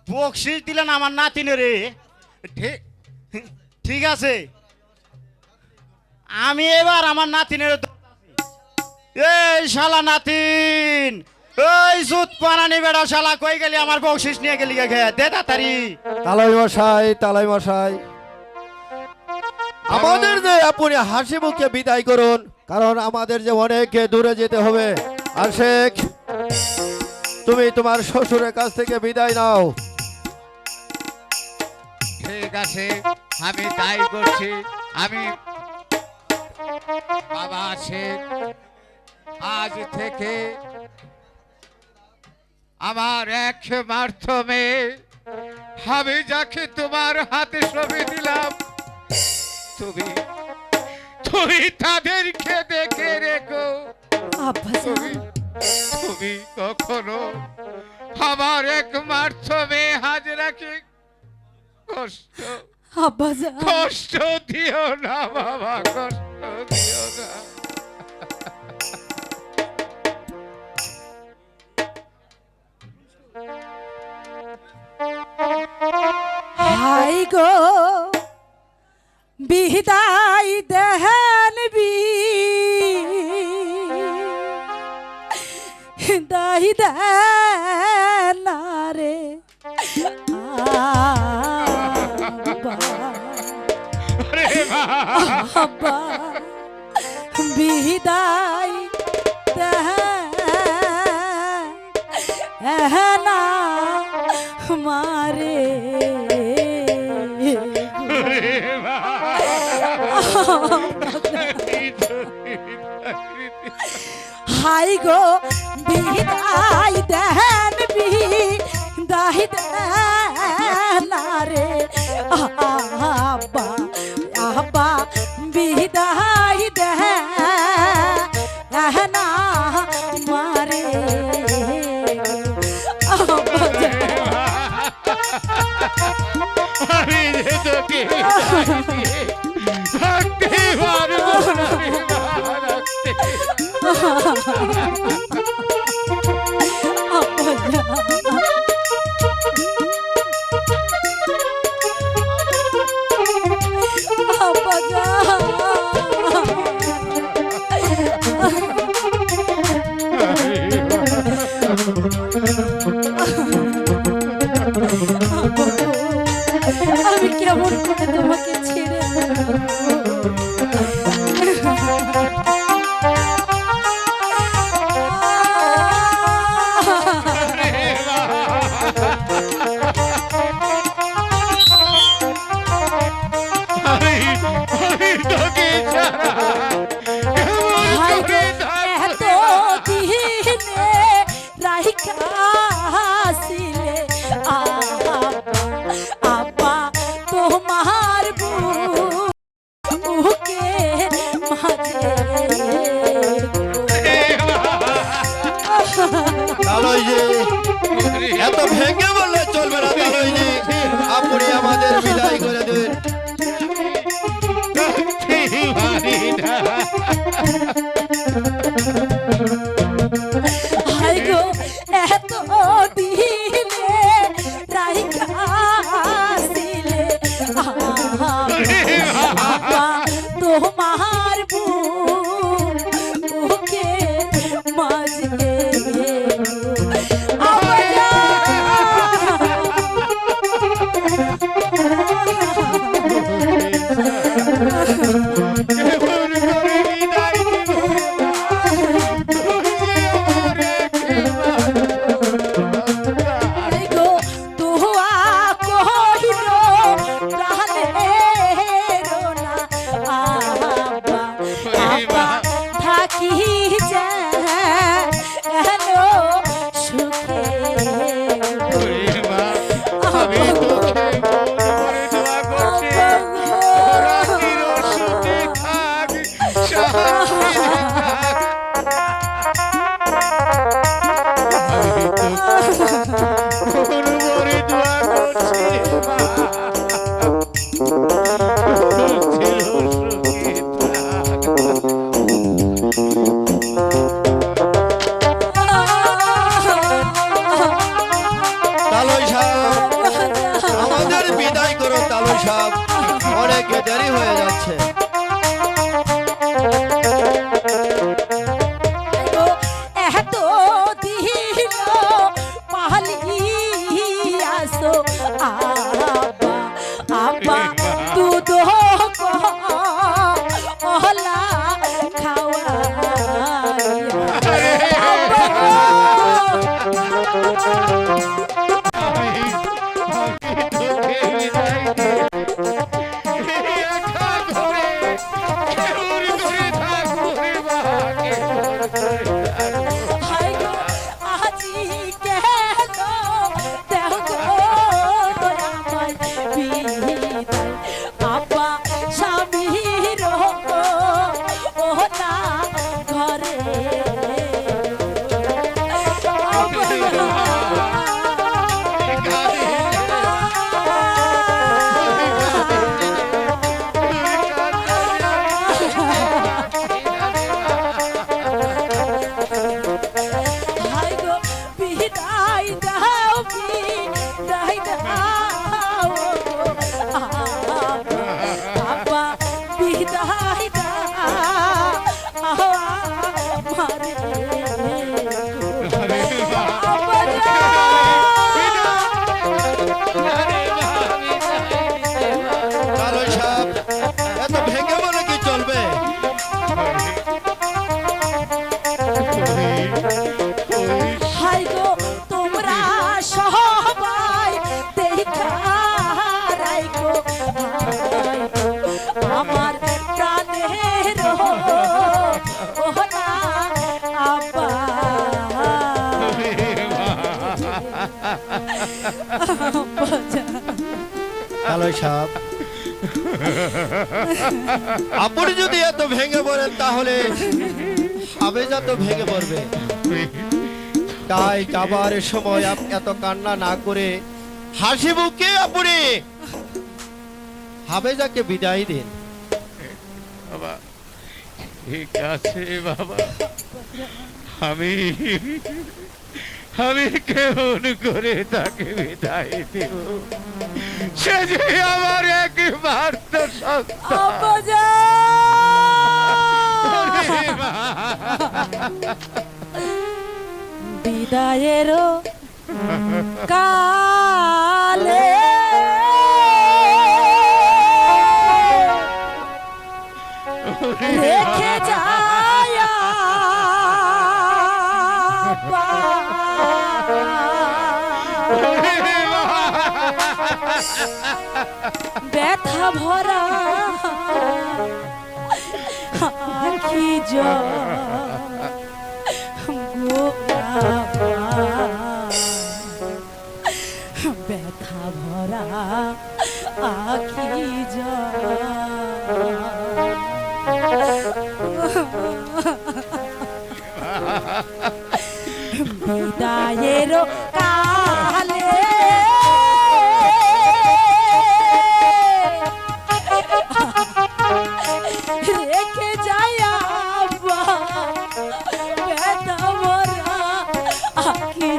বকশিস দিলেন আমার নাতিনে রে। ঠিক ঠিক আছে আমি এবার আমার নাতিনের এই শালা নাতিন, ওই জুত পানানি বেড়া শালা কই গেলি? আমার বকশিস নিয়ে গেলি গে, দে তাড়াতাড়ি। তালাই মশাই, তালাই মশাই, আমাদের যে আপনি হাসি মুখে বিদায় করুন, কারণ আমাদের যে অনেক দূরে যেতে হবে। আশেক, তুমি তোমার শ্বশুরের কাছ থেকে বিদায় নাও। ঠিক আছে, আমি তাই করছি। আমি বাবা আশেক, আজ থেকে আমার একমাত্র মেয়ে, আমি যাকে তোমার হাতে সঁপে দিলাম, তুমি তুমি তাদেরকে দেখে রেখো। তুমি তুমি কখনো আমার একমাত্র মেয়ে হাজরাকে কষ্ট দিও না বাবা, কষ্ট দিও না। হাই গো বিদায় দেন বিদায় দেন না রে আব্বা, বিদায় দেন না মারে হাই গো বিদায় দেন বিদায় দেন রে আব্বা, আব্বা বিদায় দেন না মারে আমি যে তোকে থাকতে পারবো না রে মা, রাখতে। আমি কেমন করে তোমাকে ছেড়ে আমি তোকে ছাড়া হাই গো এত দিনে রাইখাছিলে আব্বা তোমার বুকে মাঝে তালইজি, এত ভেঙে বললে চলবে না তালইজি, আপনি আমাদের বিদায় করে দিন। হাই গো এত দিনে রাইখাছিলে আব্বা তোমার বুকে মাঝে কেমন করে বিদায় দিব? কালো সাপ, আপনি যদি এত ভেঙে পড়েন তাহলে হাবেজা তো ভেঙে পড়বে। তাই কাবার সময় এত কান্না না করে হাসি মুখে আপনি হাবেজাকে বিদায় দিন। বাবা ঠিক আছে বাবা, আমি আমি কেমন করে তাকে বিদায় দেব? সে যে আমার একবার তো বিদায়েরও কালে রেখে যায় ব্যথা ভরা আখি ব্যথা ভরা আখি বিদায়ের কালে রেখে যায় ব্যথা ভরা আখি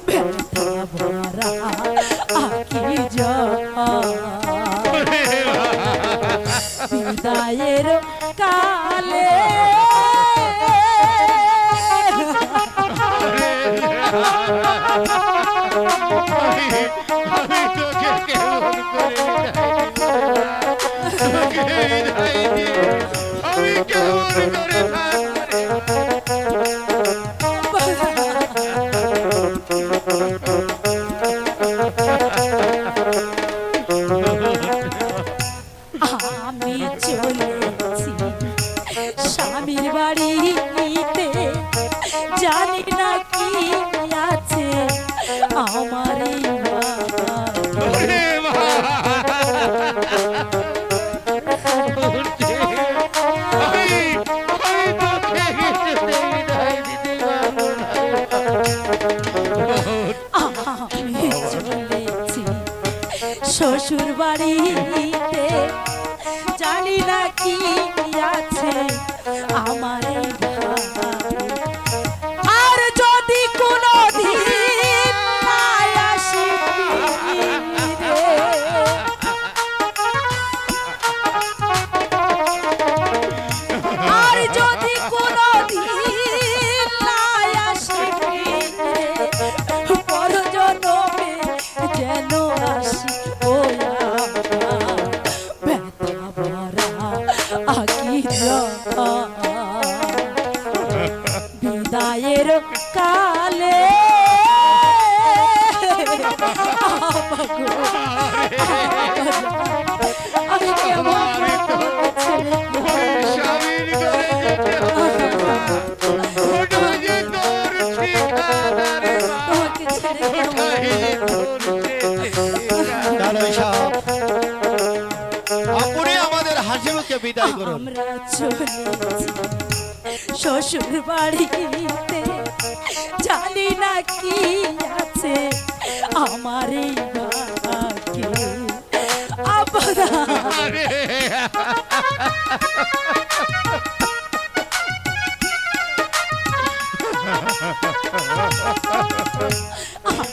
ব্যথা ভরা আখি বিদায়ের কালে আমি তোকে কেমন করে বিদায় দেব? আমি কেমন করে আমি চলেছি স্বামীর বাড়িতে, জানি না কি আছে আমার এই আমি চলেছি শ্বশুর বাড়িতে, জানি না কি আছে আমার এই আর যদি কোনো দিন আসি আর যদি কোনো দিন আসি পর জন্মে যেন আসি ব্যথা ভরা আকি বিদায়ের কালে আমি কেমন স্বামীর ঘরে যেতে হবে? ওটা যে তোর ঠিকানা রে মা। তোমাকে ছেড়ে কালো সাপ, আপনি আমাদের হাসি মুখে বিদায় করুন। আমরা চলেছি শ্বশুর বাড়িতে, জানি না কি আছে আমার এই ভাগ্যে আপনা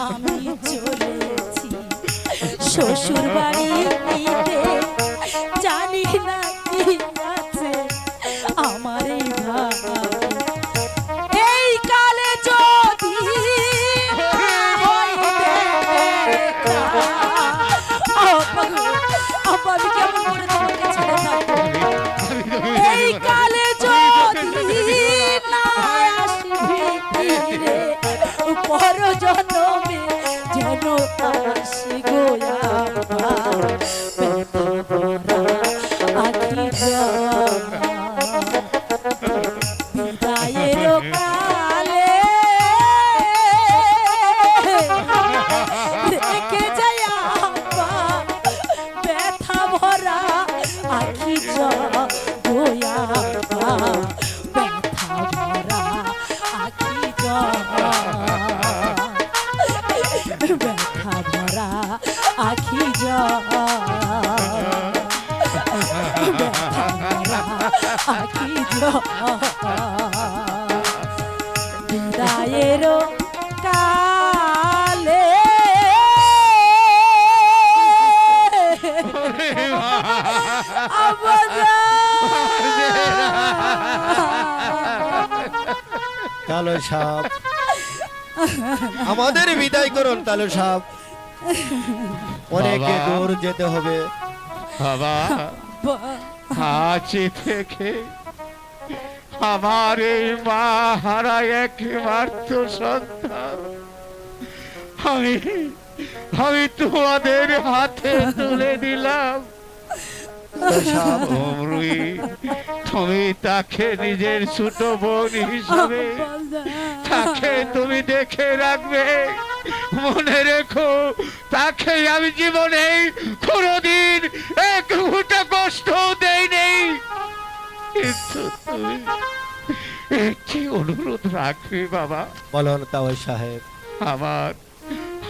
আমি চলেছি শ্বশুর বাড়িতে, জানি না কি আছে আমার এই ভাগ্যে এই কালে যদি আমি কেমন করে তোমাকে ছেড়ে থাকবো? এই কালে যদি না আসবি ফিরে, পর জন্মে যেন আসি গো আমার ব্যথা ভরা আখি বিদায়ের কালে বিদায়েরও কালে কালো সাপ, আমাদের বিদায় করুন কালো সাপ, অনেক বাবা। দূর যেতে হবে। বাবা আজ থেকে আমার এই মা হারা একমাত্র সন্তান আমি তোমাদের হাতে তুলে দিলাম। কালো সাপ, অমরুই, তুমি তাকে নিজের ছোট বোন হিসাবে তাকে তুমি দেখে রাখবে। মনে রেখো, তাকে আমি জীবনে কোনোদিন এক মুহূর্ত কষ্ট দেই নেই। কিন্তু তুমি একটি অনুরোধ রাখবে বাবা। বলুন কালো সাহেব।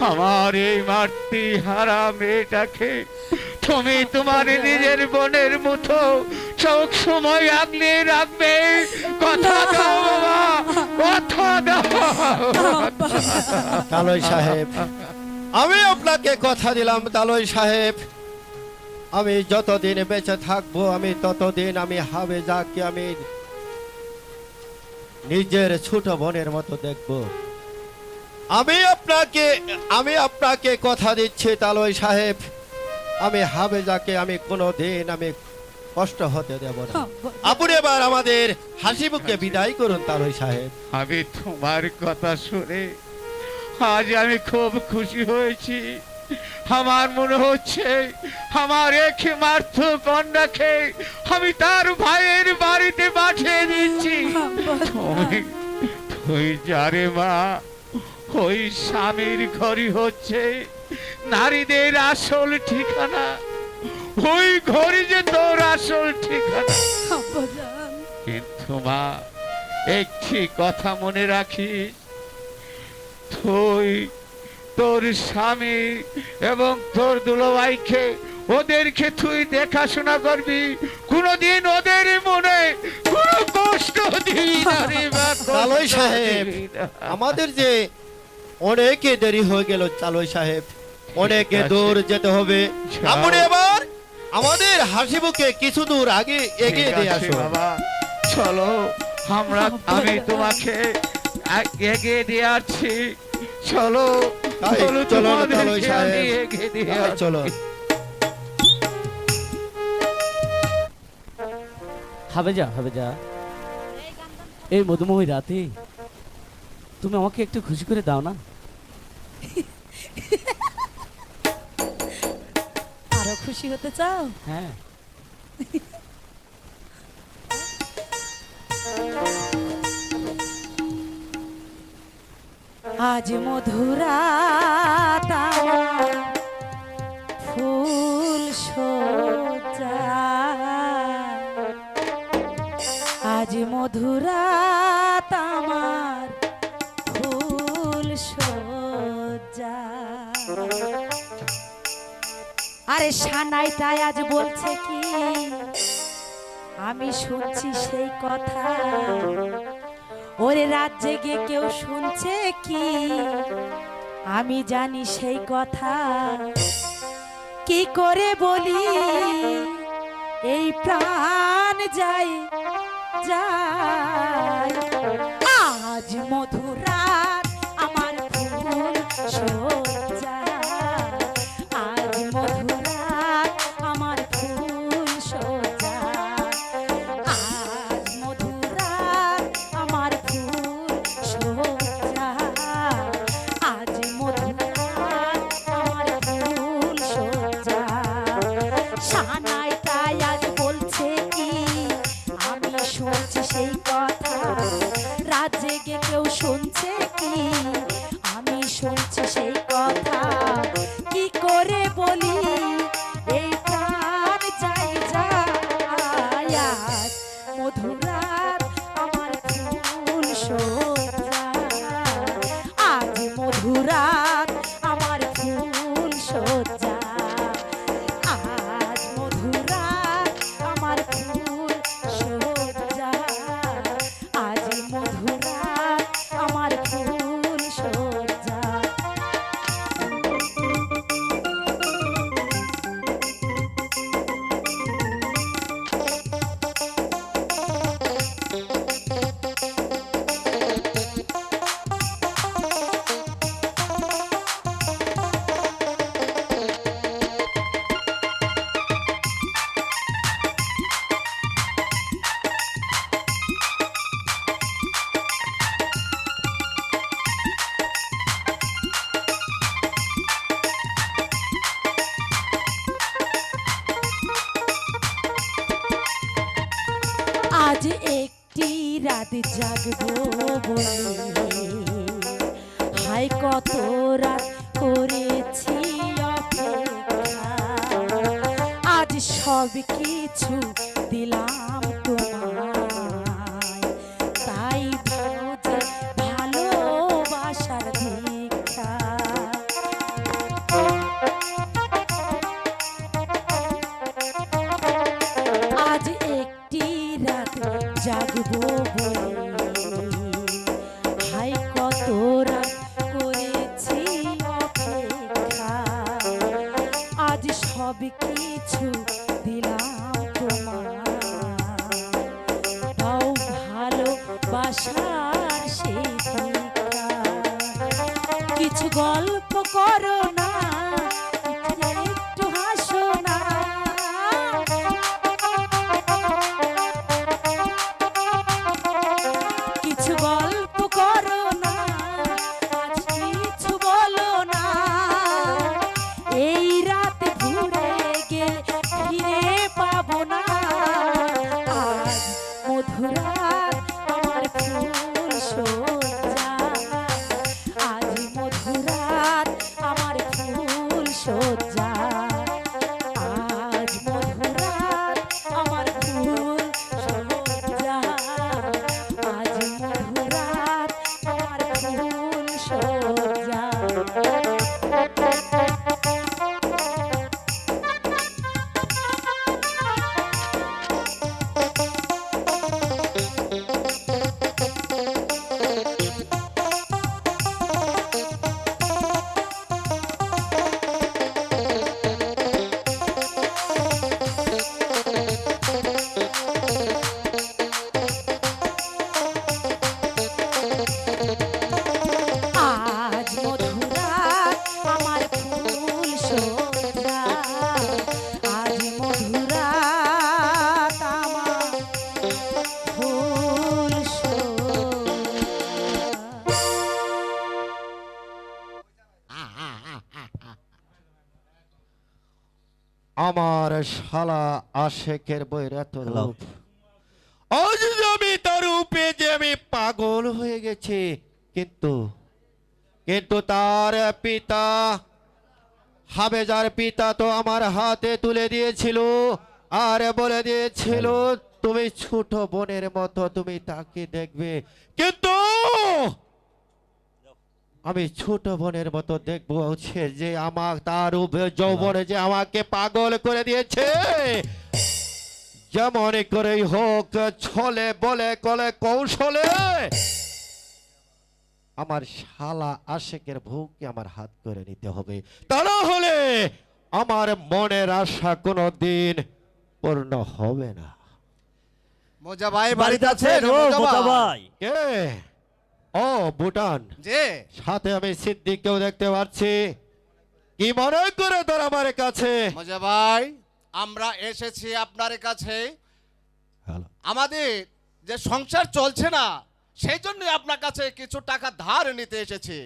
আমার এই মাতৃ হারা মেয়েটাকে তুমি তোমার নিজের বোনের মতো সব সময় আগলে রাখবে। কথা দাও বাবা, কথা দাও। কালোই সাহেব, আমি আপনাকে কথা দিলাম কালোই সাহেব, আমি যতদিন বেঁচে থাকবো আমি ততদিন আমি হাবেজাকে আমি নিজের ছোট বোনের মতো দেখবো। আমি আপনাকে কথা দিচ্ছি কালোই সাহেব, আমি হাবেজাকে আমি কোনোদিন আমি কষ্ট হতে দেব না। আপনি এবার আমাদের হাসিমুখে বিদায় করুন কালোই সাহেব। আমি তোমার কথা শুনে আজ আমি খুব খুশি হয়েছি। আমার মনে হচ্ছে আমার একমাত্র কন্যাকে আমি তার ভাইয়ের বাড়িতে পাঠিয়ে দিচ্ছি। তুই যারে মা, ওই স্বামীর ঘরই হচ্ছে নারীদের আসল ঠিকানা। ওই ঘরই যে তোর আসল ঠিকানা। কিন্তু মা, একটি কথা মনে রাখিস, তুই তোর স্বামী এবং তোর দুলাভাইকে ওদেরকে তুই দেখাশোনা করবি। কোনোদিন ওদের মনে কোনো কষ্ট দিবি না রে মা, কষ্ট কালোই সাহেব, দিবি না। আমাদের যে অনেকে দেরি হয়ে গেল কালোই সাহেব, অনেকে দূর যেতে হবে। আপনি এবার আমাদের হাসিমুখে কিছু দূর আগে এগিয়ে ঠিক দিয়ে আছে আসুন। বাবা, চলো আমি তোমাকে এগিয়ে দিয়ে আসছি। চলো তাই, চলো, চলো তোমাদেরকে কালোই সাহেব, আমি এগিয়ে দিয়ে তাই, আসছি। চলো। হাবেজা, এই মধুময় রাতে তুমি আমাকে একটু খুশি করে দাও না। আরো খুশি হতে চাও? হ্যাঁ, আজ মধুরা ফুল সজ্জা, আজ মধুরা আমার ফুল সজ্জা। আরে সানাইটাই আজ বলছে কি, আমি শুনছি সেই কথা। ওরে রাত জেগে কেউ শুনছে কি, আমি জানি সেই কথা। কি করে বলি এই প্রাণ যায় যায়, আজ মধুরাত আমার ফুল সজ্জা, আজ মধুরাত আমার ফুল সজ্জা, আজ মধুরাত আমার ফুল সজ্জা, আজ মধুরাত আমার ফুল সজ্জা। সানাইটাই আজ বলছে কি, আমি শুনছি সেই কথা। রাত জেগে কেউ শুনছে কি, আমি শুনছি সেই কথা। কি করে বলি এই প্রাণ যাই যায়, আজ মধুরাত আমার ফুল সজ্জা, আজ মধুরাত আমার ফুল সজ্জা, আজ মধুরাত আমার ফুল সজ্জা। আজ একটি রাত জাগবো বলে হায় কত রাত করেছি অপেক্ষা আজ সব কিছু দিলাম তোমায় তাই ভালো যে ভালোবাসার দীক্ষা আজ একটি রাত জাগবো বলে হায় কত রাত করেছি অপেক্ষা আজ সব কিছু দিলাম তোমার দাও ভালোবাসার সেই দীক্ষা কিছু গল্প করো না একটু হাসো না কিছু গল্প করো না আজ কিছু বলো না এই রাত ঘুরে গেলে ফিরে পাবো না আজ মধুরাত আমার ফুল সজ্জা আজ মধুরাত আমার ফুল সজ্জা আজ মধুরাত আমার ফুল সজ্জা আজ মধুরাত আমার ফুল সজ্জা আজ মধুরাত আমার ফুল সজ্জা আজ মধুরাত আমার ফুল আমার শালা আশেকের বৈরাত রূপ আজ যে আমি তার রূপে যে আমি পাগল হয়ে গেছি কিন্তু কিন্তু তার পিতা হাবেজার পিতা তো আমার হাতে তুলে দিয়েছিল আর বলে দিয়েছিল তুমি ছোট বোনের মতো তুমি তাকে দেখবে কিন্তু আমি ছোট বোনের মতো দেখবো হচ্ছে যে আমার তার যৌবনে যে আমাকে পাগল করে দিয়েছে যেমন করেই হোক ছলে বলে কলে কৌশলে আমার শালা আশেকের ভূকে আমার হাত করে নিতে হবে তা না হলে আমার মনের আশা কোনো দিন পূর্ণ হবে না। মোজা ভাই বাড়িতে আছেন? ও মোজা ভাই। কে? ও ভুটান। জি। সাথে আমি সিদ্দিককেও দেখতে পাচ্ছি। কি মনে করে তোর আমার কাছে? মোজা ভাই আমরা এসেছি আপনার কাছে আমাদের যে সংসার চলছে না সেই জন্য আপনার কাছে কিছু টাকা ধার নিতে এসেছি।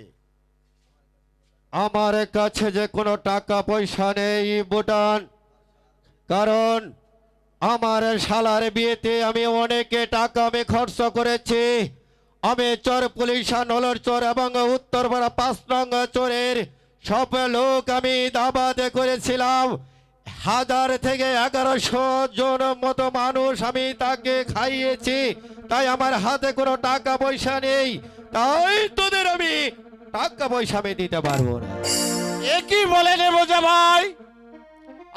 আমার কাছে যে কোনো টাকা পয়সা নেই ভুটান, কারণ আমার শালার বিয়েতে আমি অনেকে টাকা আমি খরচ করেছি। আমি চোর পুলিশ নলর চোর এবং উত্তরপাড়া 5 নং চোরের সব লোক আমি দাবাতে করেছিলাম। 1000 থেকে 1100 জন মতো মানুষ আমি তাকে খাইয়েছি। তাই আমার হাতে কোনো টাকা পয়সা নেই, তাই তোদের আমি টাকা পয়সা আমি দিতে পারবো না। এ কি বলেন মোজা ভাই?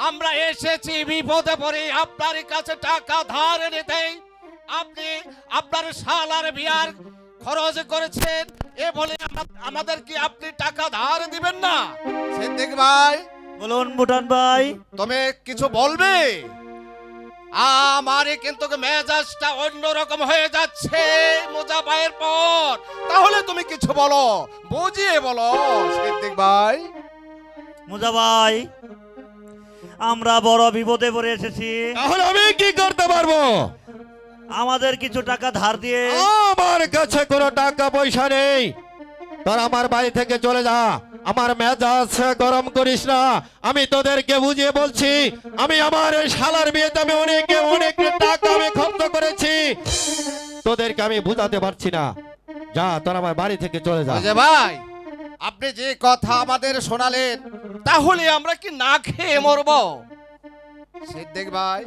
আমরা এসেছি বিপদে পড়ে আপনার কাছে টাকা ধার নিতে। আপনি আপনার শালার বিয়ার খরচ করেছেন, এ বলে আমাদের কি আপনি টাকা ধার দিবেন না? সিদ্দিক ভাই বলুন ভুটান ভাই। তুমি কিছু বলবে? আমারে কিন্তু মেজাজটা অন্যরকম হয়ে যাচ্ছে মোজা ভাইয়ের পর। তাহলে তুমি কিছু বলো, বুঝিয়ে বলো সিদ্দিক ভাই। মুজা ভাই আমরা বড় বিপদে পড়ে এসেছি, তাহলে আমি কি করতে পারবো? আমাদের কিছু টাকা ধার দিয়ে। আমার কাছে কোনো টাকা পয়সা নেই, তোর আমার বাড়ি থেকে চলে যা। আমার মেজাজ গরম করিস না। আমি তোদেরকে বুঝিয়ে বলছি, আমি আমার এই শালার বিয়েতে আমি অনেক টাকা আমি খরচ করেছি। তোদেরকে আমি বুঝাতে পারছি না। যা, তোর আমার বাড়ি থেকে চলে যা। যে ভাই, আপনি যে কথা আমাদের শোনালেন, তাহলে আমরা কি না খেয়ে মরবো? সিদ্দিক ভাই,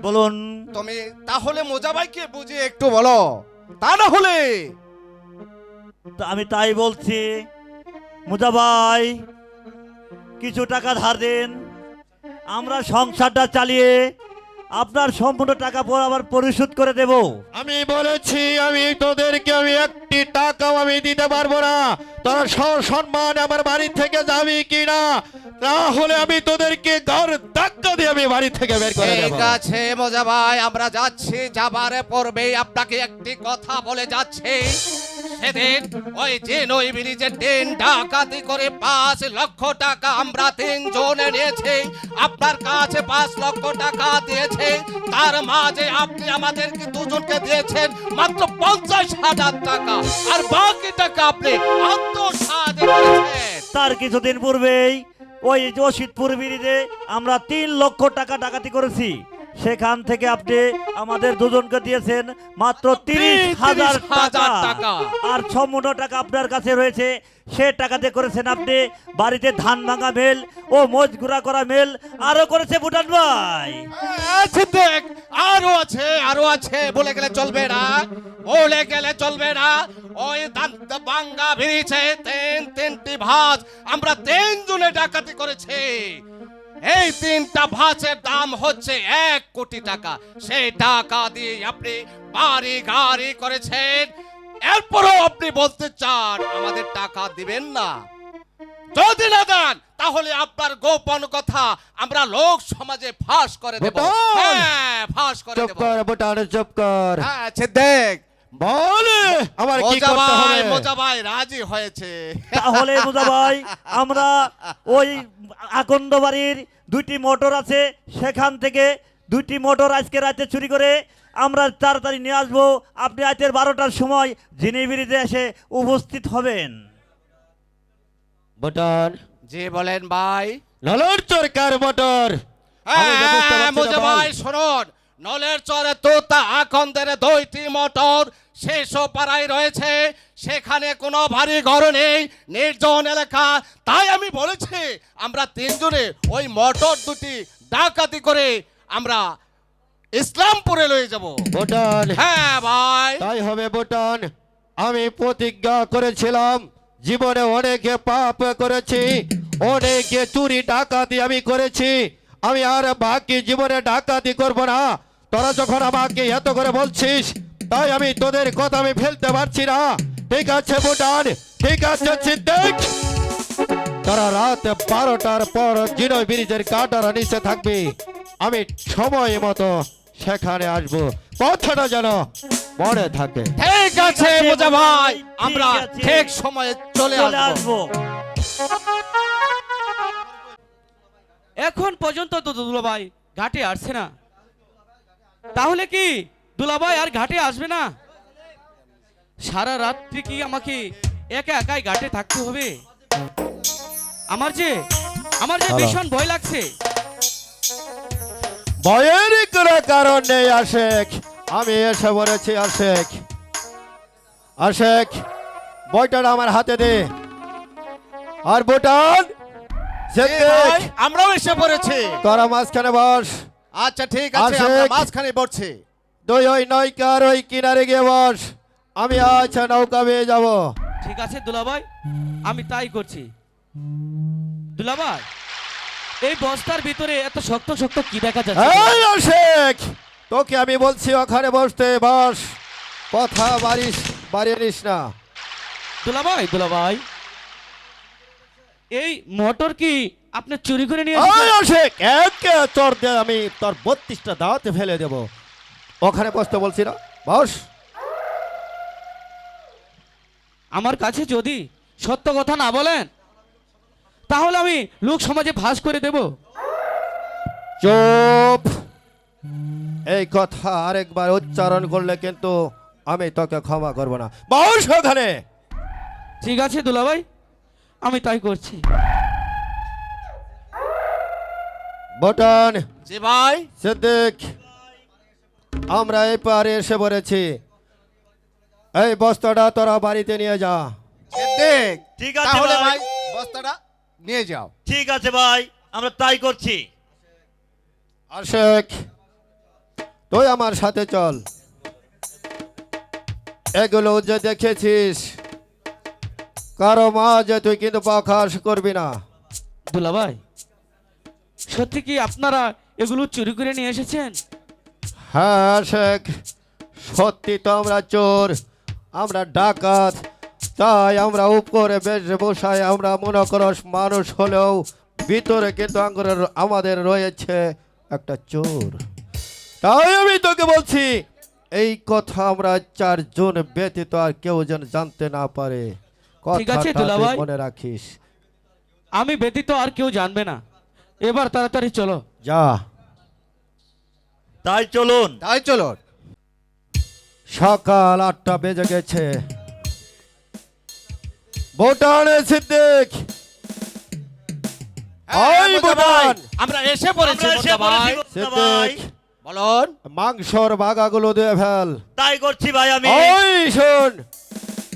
বলুন। তুমি তাহলে মোজা ভাইকে বুঝিয়ে একটু বলো, তা না হলে আমি তাই বলছি, মুজা ভাই কিছু টাকা ধার দিন, আমরা সংসারটা চালিয়ে আপনার সম্পূর্ণ টাকা পর আবার পরিশোধ করে দেব। আমি বলেছি, আমি তোদেরকে আমি একটি টাকাও আমি দিতে পারবো না। তোরা সম্মান আমার বাড়ি থেকে যাবি কিনা, না হলে আমি তোদেরকে ঘর ধাক্কা দিয়ে আমি বাড়ি থেকে বের করে দেব। ঠিক আছে মোজা ভাই, আমরা যাচ্ছি, যাবার পূর্বে আপনাকে একটি কথা বলে যাচ্ছি। সেদিন ওই যে নই ব্রিজের দিন ডাকাতি করে 5 লক্ষ টাকা আমরা 3 জনে নিয়েছি, আপনার কাছে 5 লক্ষ টাকা দিয়েছে, তার মাঝে আপনি আমাদেরকে দুজনকে দিয়েছেন মাত্র 50,000 টাকা, আর বাকি টাকা আপনি আত্মসাৎ করেছেন। তার কিছুদিন পূর্বেই ওই জসিদপুর ব্রিজে আমরা 3 লক্ষ টাকা ডাকাতি করেছি, সেখান থেকে আপনি আমাদের দুজনকে দিয়েছেন মাত্র 30,000 টাকা, আর সম্পূর্ণ টাকা আপনার কাছে রয়েছে। সে টাকা দিয়ে করেছেন আপনি বাড়িতে ধান ভাঙা মেল ও মজগুরা করা মেল, আরো করেছে ভুটান ভাই। আছে দেখ, আরো আছে বলে গেলে চলবে না, ওই বাঙ্গা ভিড়িছে 3টি ভাঁজ, আমরা 3 জনে ডাকাতি করেছি। এই 3টা ভাঁজের দাম হচ্ছে 1 কোটি টাকা। সেই টাকা দিয়ে আপনি বাড়ি গাড়ি করেছেন, এরপরও আপনি বলতে চান আমাদের টাকা দিবেন না? যদি না দেন তাহলে আপনার গোপন কথা আমরা লোক সমাজে ফাঁস করে দেব। ভুটান! হ্যাঁ, ফাঁস করে চুপ দেব। কর বুটান, চুপ কর। আচ্ছা দেখ, বল আমার কি করতে হবে? মোজা ভাই রাজি হয়েছে। তাহলে মুজা ভাই, আমরা ওই আকন্দ বাড়ির 2টি মোটর আছে, সেখান থেকে 2টি মোটর আজকে রাতে চুরি করে আমরা তাড়াতাড়ি নিয়ে আসবো। আপনি রাতের 12টার সময় জিনি ব্রিজে এসে উপস্থিত হবেন। বুটান, জি বলেন ভাই। নলর চরকার মোটর। আমি তো বুঝতে পারছি না, মোজা বল। ভাই শুনুন, নলের চরে তোতা আকন্দের 2টি মোটর শেষ পাড়ায় রয়েছে, সেখানে কোনো ভারী ঘর নেই, নির্জন এলাকা। তাই আমি বলেছি আমরা 3 জনে ওই মোটর 2টি ডাকাতি করে আমরা ইসলামপুরে লয়ে যাব। বুটান, হ্যাঁ ভাই, তাই হবে বুটান। আমি প্রতিজ্ঞা করেছিলাম, জীবনে অনেকে পাপ করেছি, অনেকে চুরি ডাকাতি আমি করেছি, আমি আর বাকি জীবনে ডাকাতি করব না। তোরা যখন আমাকে এত করে বলছিস, তাই আমি তোদের কথা আমি ফেলতে পারছি না। ঠিক আছে বুটান, ঠিক আছে সিদ্দিক, তোরা রাত 12টার পর জিনয় ব্রিজের কাটার নিচে থাকবি। আমি সময় মতো সেখানে আসবো, কথাটা যেন মনে থাকে। ঠিক আছে মোজা ভাই, আমরা ঠিক আছে। ঠিক সময়ে চলে আসবো। এখন পর্যন্ত তো দুলাভাই ঘাটে আসছে না, তাহলে কি দুলাভাই আর ঘাটে আসবে না? সারা রাত্রি কি আমাকে একা একাই ঘাটে থাকতে হবে? আমার যে ভীষণ ভয় লাগছে। ভয়ের কোনো কারণ নেই আশেক, আমি এসে বলেছি। আশেক বইটা আমার হাতে দে। আর বুটান, সিদ্দিক, আমরাও এসে পড়েছি। তোরা মাঝখানে বস। আচ্ছা ঠিক আছে, আশিক। আমরা মাঝখানে বসছি। তুই ওই নৌকার ওই কিনারে গিয়ে বস, আমি আচ্ছা নৌকা বেয়ে যাব। ঠিক আছে দুলাভাই, আমি তাই করছি। দুলাভাই, এই বস্তার ভিতরে এত শক্ত শক্ত কি দেখা যাচ্ছে? এই আশেক, তোকে আমি বলছি ওখানে বসতে, বস, কথা বাড়িয়ে নিস না। দুলাভাই, এই মোটর কি আপনি চুরি করে নিয়ে এই আশেক, একে তোর দে আমি তোর 32টা দাওয়াতে ফেলে দেব। ওখানে বসতে বলছি না, বস। আমার কাছে যদি সত্য কথা না বলেন, তাহলে আমি লোক সমাজে ফাঁস করে দেব। চুপ, এই কথা আরেকবার উচ্চারণ করলে কিন্তু আমি তোকে ক্ষমা করব না। বস ওখানে। ঠিক আছে দুলাভাই, আমি তাই করছি। বটন, জি ভাই। সিদ্দিক, আমরা এই পারে এসে পড়েছি। এই বস্তাটা তোরা বাড়িতে নিয়ে যা। সিদ্দিক, ঠিক আছে তাহলে ভাই। ভাই বস্তাটা নিয়ে যাও। ঠিক আছে ভাই, আমরা তাই করছি। আশেক, তুই আমার সাথে চল। এগুলো যে দেখেছিস, কারো মা যে তুই কিন্তু প্রকাশ করবি না। দুলাভাই, সত্যি কি আপনারা এগুলো চুরি করে নিয়ে এসেছেন? হ্যাঁ আশেক, সত্যি তো আমরা চোর, আমরা ডাকাত, তাই আমরা উপরে বেশ বসাই আমরা মনে করস মানুষ হলেও ভিতরে কিন্তু আমাদের রয়েছে একটা চোর। তাই আমি তোকে বলছি এই কথা আমরা চারজন ব্যতীত আর কেউ যেন জানতে না পারে। ঠিক আছে কথাটা তুই দুলাভাই। মনে রাখিস। আমি ব্যতীত আর কেউ জানবে না। এবার তাড়াতাড়ি চলো। যা। তাই চলুন। তাই চলো। সকাল 8টা বেজে গেছে। ভুটানে সিদ্দিক, ওই ভুটান, আমরা এসে পড়েছি আমরা এসে মোর্চা ভাই। পড়েছি, মোর্চা ভাই। সিদ্দিক, বলুন। মাংসর বাগাগুলো দিয়ে ফেল। তাই করছি ভাই আমি। ওই শোন,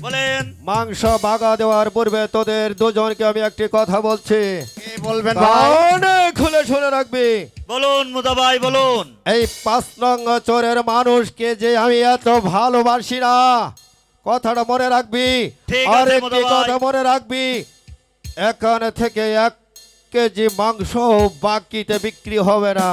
বলেন। মাংস বাগা দেওয়ার পূর্বে তোদের দুজনকে আমি একটি কথা বলছি, কি বলবেন ভাই? কানে খুলে শুনে রাখবি। বলুন মুদা ভাই, বলুন। এই 5 নং চোরের মানুষকে যে আমি এত ভালোবাসি না, কথাটা মনে রাখবি। ঠিক আর আছে একটি মোদা ভাই। কথা মনে রাখবি, এখানে থেকে 1 কেজি মাংস বাকিতে বিক্রি হবে না,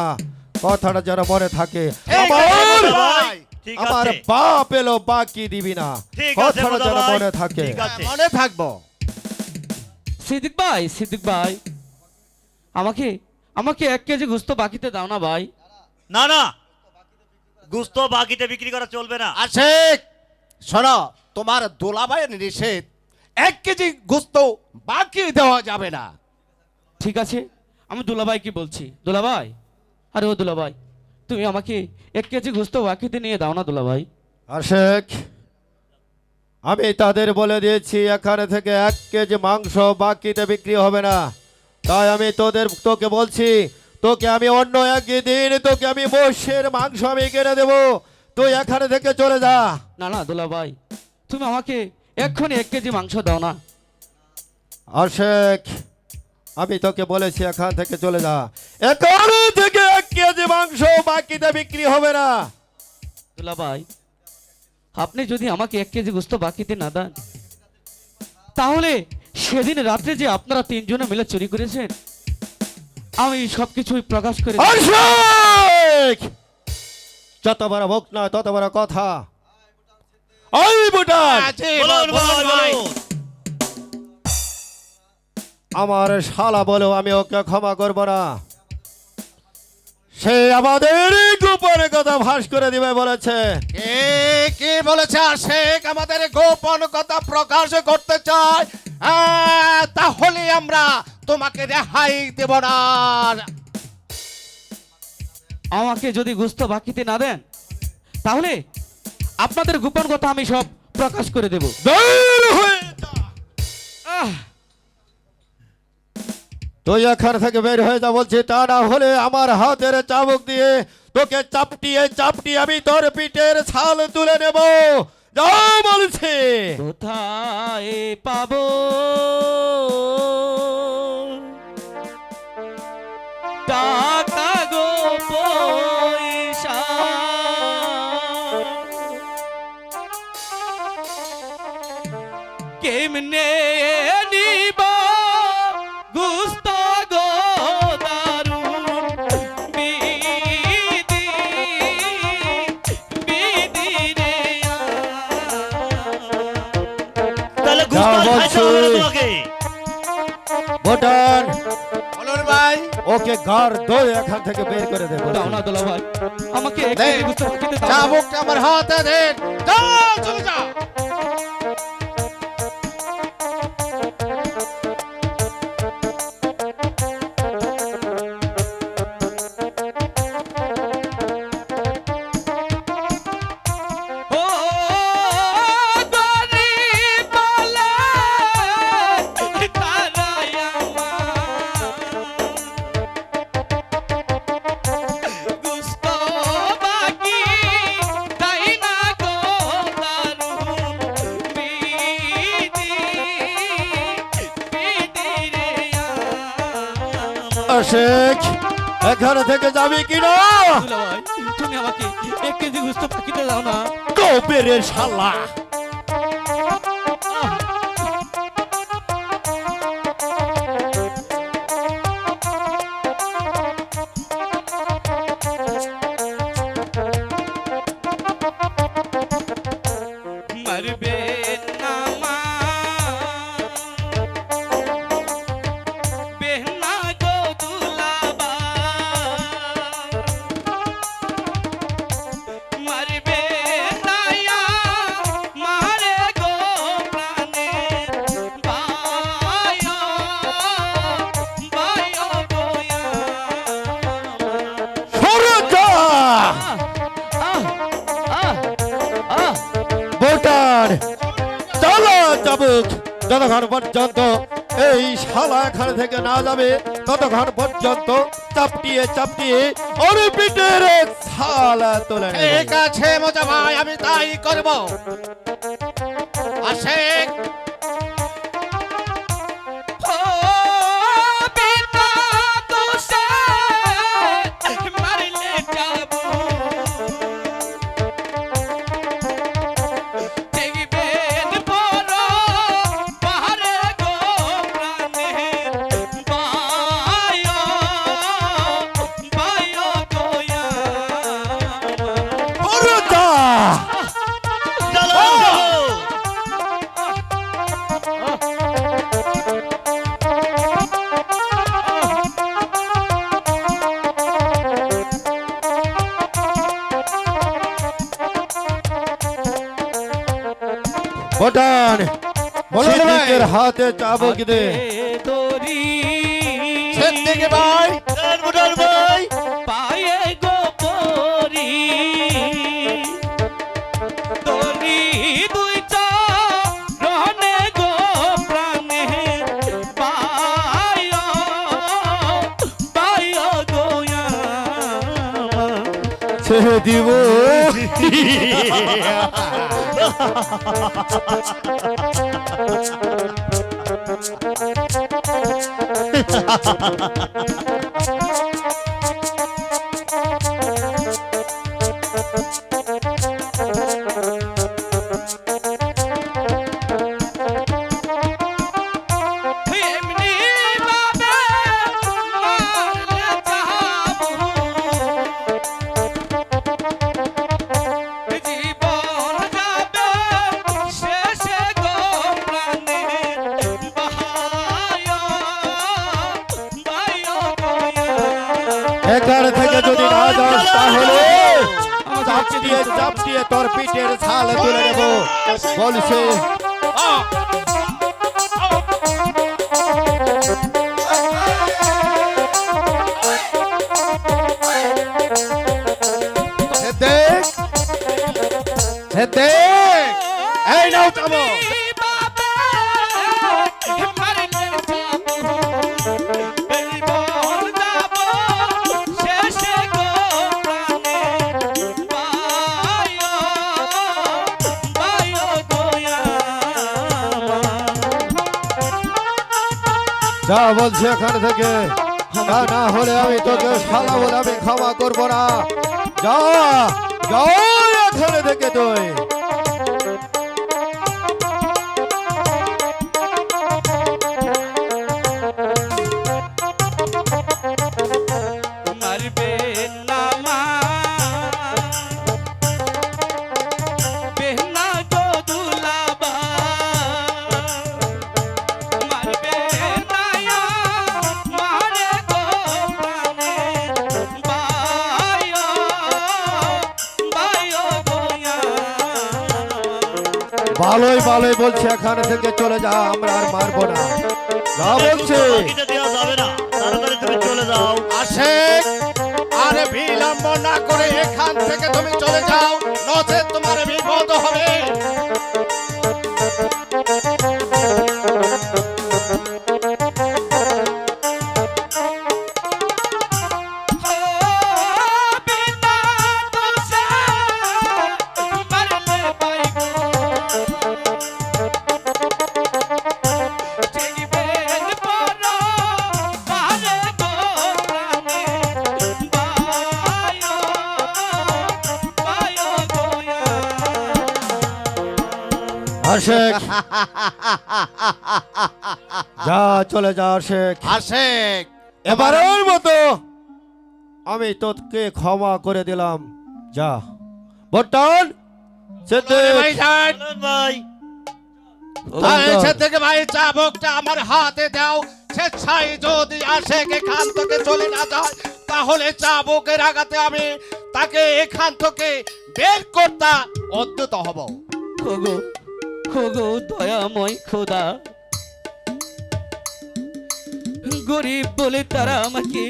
কথাটা যেন মনে থাকে। ঠিক আছে আমার মোর্চা ভাই। ঠিক আমার আছে। বাপ এলো বাকি দিবি না, ঠিক আছে কথাটা মোদা যেন ভাই। মনে থাকে। ঠিক আছে। মনে থাকবো। সিদ্দিক ভাই, সিদ্দিক ভাই, আমাকে আমাকে 1 কেজি গোস্ত বাকিতে দাও না ভাই। না না, গুস্ত বাকিতে বিক্রি করা চলবে না। আশেক, শোনো, তোমার দুলাভাইয়ের নিষেধ, 1 কেজি গোস্ত বাকি দেওয়া যাবে না। ঠিক আছে, আমি দুলাভাইকে বলছি। দুলাভাই, আরে ও দুলাভাই, তুমি আমাকে 1 কেজি গোস্ত বাকিতে নিয়ে দাও না দুলাভাই। আশেক, আমি তাদের বলে দিয়েছি এখানে থেকে 1 কেজি মাংস বাকিতে বিক্রি হবে না, তাই আমি তোকে বলছি, তোকে আমি অন্য একদিন তোকে আমি মোষের মাংস আমি কিনে দেবো, তুই এখানে থেকে চলে যা। না না দুলাভাই, তুমি আমাকে এক্ষুনি 1 কেজি মাংস দাও না। আশেক, আমি তোকে বলেছি এখান থেকে চলে যা, এখানে থেকে 1 কেজি মাংস বাকিতে বিক্রি হবে না। দুলাভাই, আপনি যদি আমাকে 1 কেজি গোস্ত বাকিতে না দেন, তাহলে সেদিন রাত্রে যে আপনারা 3 জনে মিলে চুরি করেছেন, আমি সবকিছুই প্রকাশ করে দেব। আশেক, যত বড় মুখ না তত বড় কথা। ওই বুটান, জি, বলুন বলুন ভাই, ভাই। বলুন। আমার শালা বলেও আমি ওকে ক্ষমা করব না, সে আমাদের গোপন কথা ফাঁস করে দিবে বলেছে। কে বলেছে আশেক আমাদের গোপন কথা প্রকাশ করতে চায়? তাহলে আমরা তোমাকে রেহাই দেব না। আমাকে যদি গোস্ত বাকিতে না দেন, তাহলে আপনাদের গোপন কথা আমি সব প্রকাশ করে দেব। বের হয়ে যা। আহ, তুই এখান থেকে বের হয়ে যা বলছি, তা না হলে আমার হাতের চাবুক দিয়ে তোকে চাপটিয়ে চাপটিয়ে আমি তোর পিঠের ছাল তুলে নেব। যা বলছি। কোথায় পাবো টাকা গো পয়সা, কেমনে নিবা গুস্ত গো দারুন বিধি বিধি রে তাহলে গুস্ত যা খাইতে হবে না বলছি। তোমাকে। ভুটান, বলুন ভাই। ওকে ঘর দৌড়ে এখান থেকে বের করে দেবো। দাও না দুলাভাই, আমাকে 1 দে। কেজি গোস্ত বাকিতে দাও না। চাবুকটা আমার হাতে দেন। যাও, চলে যাও। ও গরিব বলে তার আশেক এখান থেকে যাবি কিনা? দুলাভাই তুমি আমাকে 1 কেজি গোস্ত পাকিতে দাও না। কবেরে শালা মারবে না মা বেহনা গো দুলাবা মারবে নায়া মারে গো প্রাণে বায়ো বায়ো গোয়া সরজা ভোটার চলো চাবুক যতক্ষণ পর্যন্ত এই শালা এখান থেকে না যাবে ততক্ষণ পর্যন্ত চাপটিয়ে চাপটিয়ে ওর পিঠের ছালা তোলে নেবে। ঠিক আছে মোজা ভাই, আমি তাই করব। আশেক ও পিতা তোষে মারিলে যাবো দেখবেন বড় পাহাড়ে গো প্রাণে বায়ো বায়ো গোয়া সরজা ভোটার সিদ্দিকের হাতে চাবুক দে। দড়ি সিদ্দিকী ভাই, ভোটার ভাই পায়ে গো পরি দড়ি দুইটা রহনে গো প্রাণে পায় পায় গোয়া ছেড়ে দিব এমনি ভাবে মারলে যাবো জীবন যাবে শেষে গো প্রাণে বাহায় বায়ো গোয়া এখান থেকে যদি না যাস তাহলে চাপটিয়ে চাপটিয়ে তোর পিঠের ছাল তুলে নেব বলছে। দেখ দেখ এই নাও চাবো যা বলছি এখান থেকে, তা না হলে আমি তোকে শালা বলে আমি ক্ষমা করবো না। যা যা এখান থেকে তুই। মারবে না মা বেহনা গো দুলাবা মারবে নায়া মারে গো প্রাণে বায়ো বায়ো গোয়া ভালোই ভালোই বলছি এখান থেকে চলে যা, আমরা আর মারবো না। যা বলছি দেওয়া যাবে না, তাড়াতাড়ি তুমি চলে যাও। আশেক আরে বিলম্ব না করে এখান থেকে তুমি চলে যাও, নচেত তোমার বিপদ হবে। Take it back, আশেক যা চলে যা আশেক। আশেক এবারের মতো আমি তোকে ক্ষমা করে দিলাম, যা। বর্তমান ভাইজান, ভাই এসে থেকে ভাই চাবুকটা আমার হাতে দাও। স্বেচ্ছায় যদি আশেক এখান থেকে চলে না যায়, তাহলে চাবুকের আঘাতে আমি তাকে এখান থেকে বের করতে উদ্যত হব। ওগো ওগো দয়াময় খোদা, গরিব বলে তারা আমাকে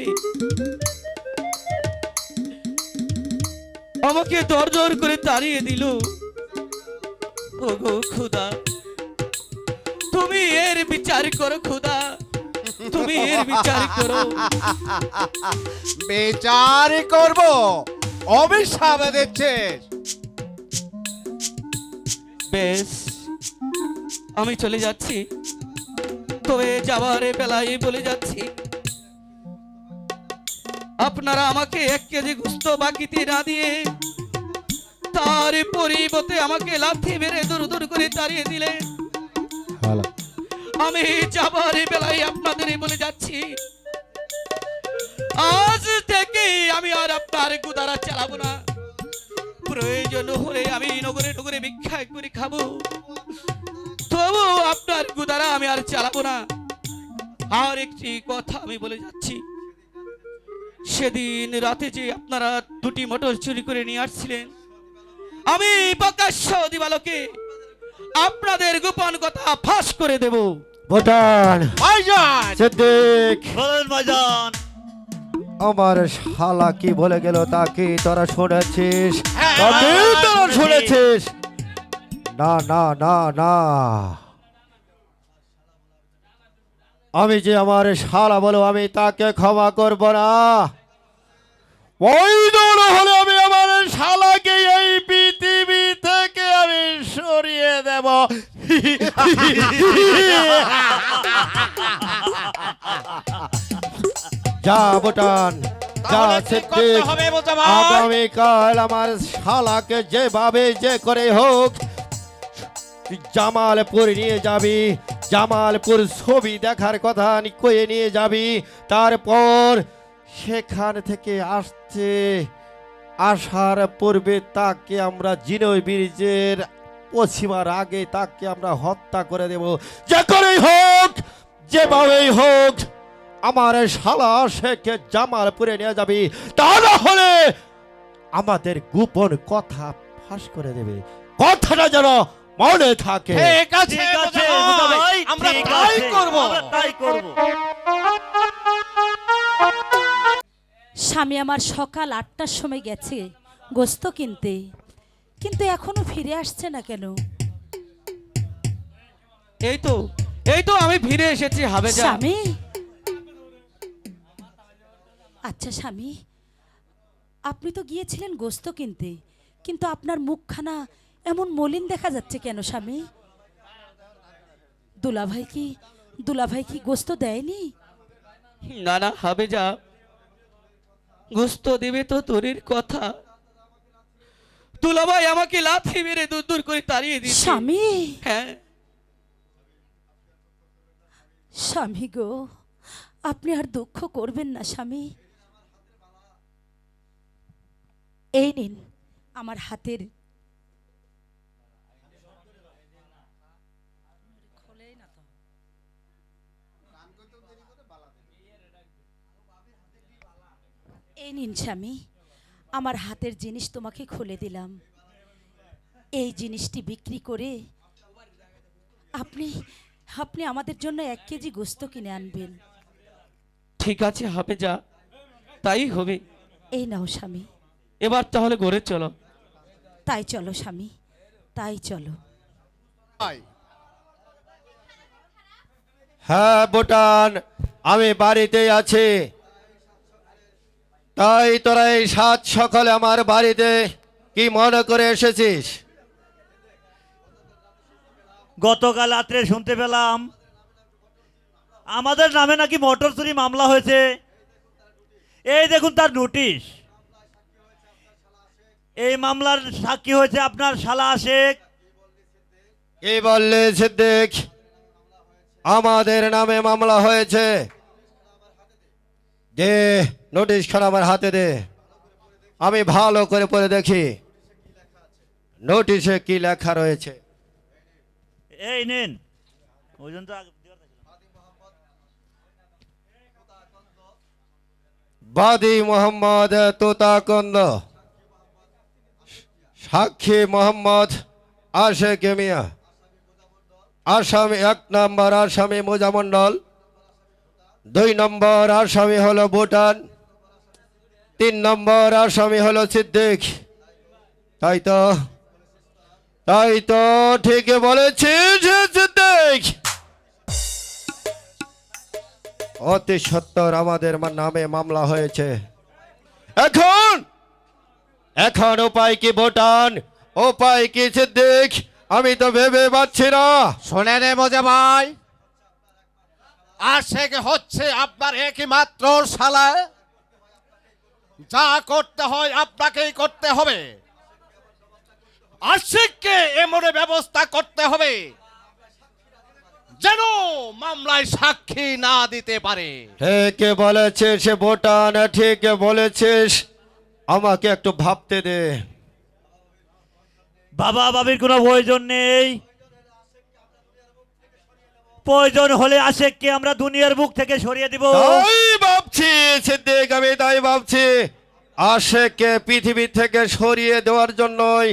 দর দর করে তাড়িয়ে দিল। ওগো খোদা, তুমি এর বিচার করো খোদা, তুমি এর বিচার করো। বিচার করব, অভিশাপ দিচ্ছে। বেশ, আমি চলে যাচ্ছি, তবে যাবার বেলায় বলে যাচ্ছি, আপনারা আমাকে 1 কেজি গোস্ত বাকিতে না দিয়ে তার পরিবর্তে আমাকে লাথি মেরে দূর দূর করে তাড়িয়ে দিলে, আমি যাবার বেলায় আপনাদের বলে যাচ্ছি, আজ থেকে আমি আর আপনার গুদারা চালাবো না। প্রয়োজন হলে আমি নগরে নগরে ভিক্ষা করে খাবো, তবু আপনার গুদারা আমি আর চালাবো না। আর একটি কথা আমি বলে যাচ্ছি, সেদিন রাতে যে আপনারা 2টি মোটর চুরি করে নিয়ে আসছিলেন, আমি প্রকাশ্য দিবালোকে আপনাদের গোপন কথা ফাঁস করে দেব। ভুটান ভাইজান, সিদ্দিক, বলেন ভাইজান। আমার শালা কি বলে গেল তা কি তোরা শুনেছিস? হ্যাঁ, তা কি হ্যাঁ, তোরা শুনেছি। শুনেছিস? না না না না, আমি যে আমার শালা বলো আমি তাকে ক্ষমা করব না। ওই দৌড় হলে আমি আমার শালাকে এই পৃথিবী থেকে আমি সরিয়ে দেব। যা ভুটান, যা তাহলে কি করতে সিদ্দিক, হবে বোঝা ভাই? আগামীকাল আমার শালাকে যেভাবে যে করে হোক জামালপুর নিয়ে যাবি, জামালপুর ছবি দেখার কথা কয়ে নিয়ে যাবি। তারপর সেখান থেকে আসার পূর্বে তাকে আমরা জিনই ব্রিজের পশ্চিমার আগে তাকে আমরা হত্যা করে দেব। যে করেই হোক, যেভাবেই হোক আমার শালা শেখে জামালপুরে নিয়ে যাবি, তা না হলে আমাদের গোপন কথা ফাঁস করে দেবে। কথাটা যেন মনে থাকে। ঠিক আছে ঠিক আছে বোঝা বোঝা ভাই, ভাই, আমরা ঠিক তাই আছে, করব। আমরা তাই করব। স্বামী আমার সকাল 8টার সময় গেছে গোস্ত কিনতে, কিন্তু এখনো ফিরে আসছে না কেন? এই তো আমি ফিরে এসেছি হাবেজা। স্বামী, আচ্ছা স্বামী, আপনি তো গিয়েছিলেন গোস্ত কিনতে, কিন্তু আপনার মুখখানা এমন মলিন দেখা যাচ্ছে কেন স্বামী? দুলাভাই কি গোস্ত দেয়নি? না না হাবেজা, গোস্ত দেবে তো তোরের কথা, দুলাভাই আমাকে লাথি মেরে দূর দূর করে তাড়িয়ে দিয়েছে। স্বামী, হ্যাঁ, স্বামী গো, আপনি আর দুঃখ করবেন না স্বামী। এই নিন আমার হাতের এই নিন স্বামী, আমার হাতের জিনিস তোমাকে খুলে দিলাম। এই জিনিসটি বিক্রি করে আপনি আপনি আমাদের জন্য 1 কেজি গোস্ত কিনে আনবেন। ঠিক আছে হাবেজা, তাই হবে। এই নাও স্বামী। এবার তাহলে ঘরে চলো। তাই চলো স্বামী, তাই চলো। হ্যাঁ ভুটান, আমি বাড়িতেই আছি। তাই তোরা এই সাত সকালে আমার বাড়িতে কি মনে করে এসেছিস? গতকাল রাত্রে শুনতে পেলাম আমাদের নামে নাকি মোটর চুরি মামলা হয়েছে। এই দেখুন তার নোটিশ। এই মামলার সাক্ষী হয়েছে আপনার শালা আশেক কি বললে সিদ্দিক? আমাদের নামে মামলা হয়েছে। দে নোটিশ খান আমার হাতে দে, আমি ভালো করে পড়ে দেখি নোটিশে কি লেখা রয়েছে। এই নিন ওজন তো বাদী মোহাম্মদ তোতাকন্দ, সাক্ষী মোহাম্মদ আশেক মিয়া, আসামি 1 নম্বর আসামি মুজামন্ডল, 2 নম্বর আসামি হলো ভুটান, 3 নম্বর আসামি হলো সিদ্দিক। তাই তো ঠিকই বলেছিস সিদ্দিক। অতি সত্তর আমাদের নামে মামলা হয়েছে। এখন উপায় কি ভুটান, উপায় কি সিদ্দিক? আমি তো ভেবে পাচ্ছি না। শোনেন মজা ভাই, আশেক হচ্ছে আপনার একই মাত্র শালা। যা করতে হয় আপনাকেই করতে হবে। আশেককে এমন ব্যবস্থা করতে হবে যেন মামলায় সাক্ষী না দিতে পারে। ঠিক বলেছিস ভুটান, ঠিক বলেছিস। আমাকে একটু ভাবতে দে। বাবা বাবির কোনো প্রয়োজন নেই। প্রয়োজন হলে আশেককে আমরা দুনিয়ার বুক থেকে সরিয়ে দিব। তাই ভাবছি সিদ্দিক, আমি তাই ভাবছি। আশেককে পৃথিবী থেকে সরিয়ে দেওয়ার জন্যই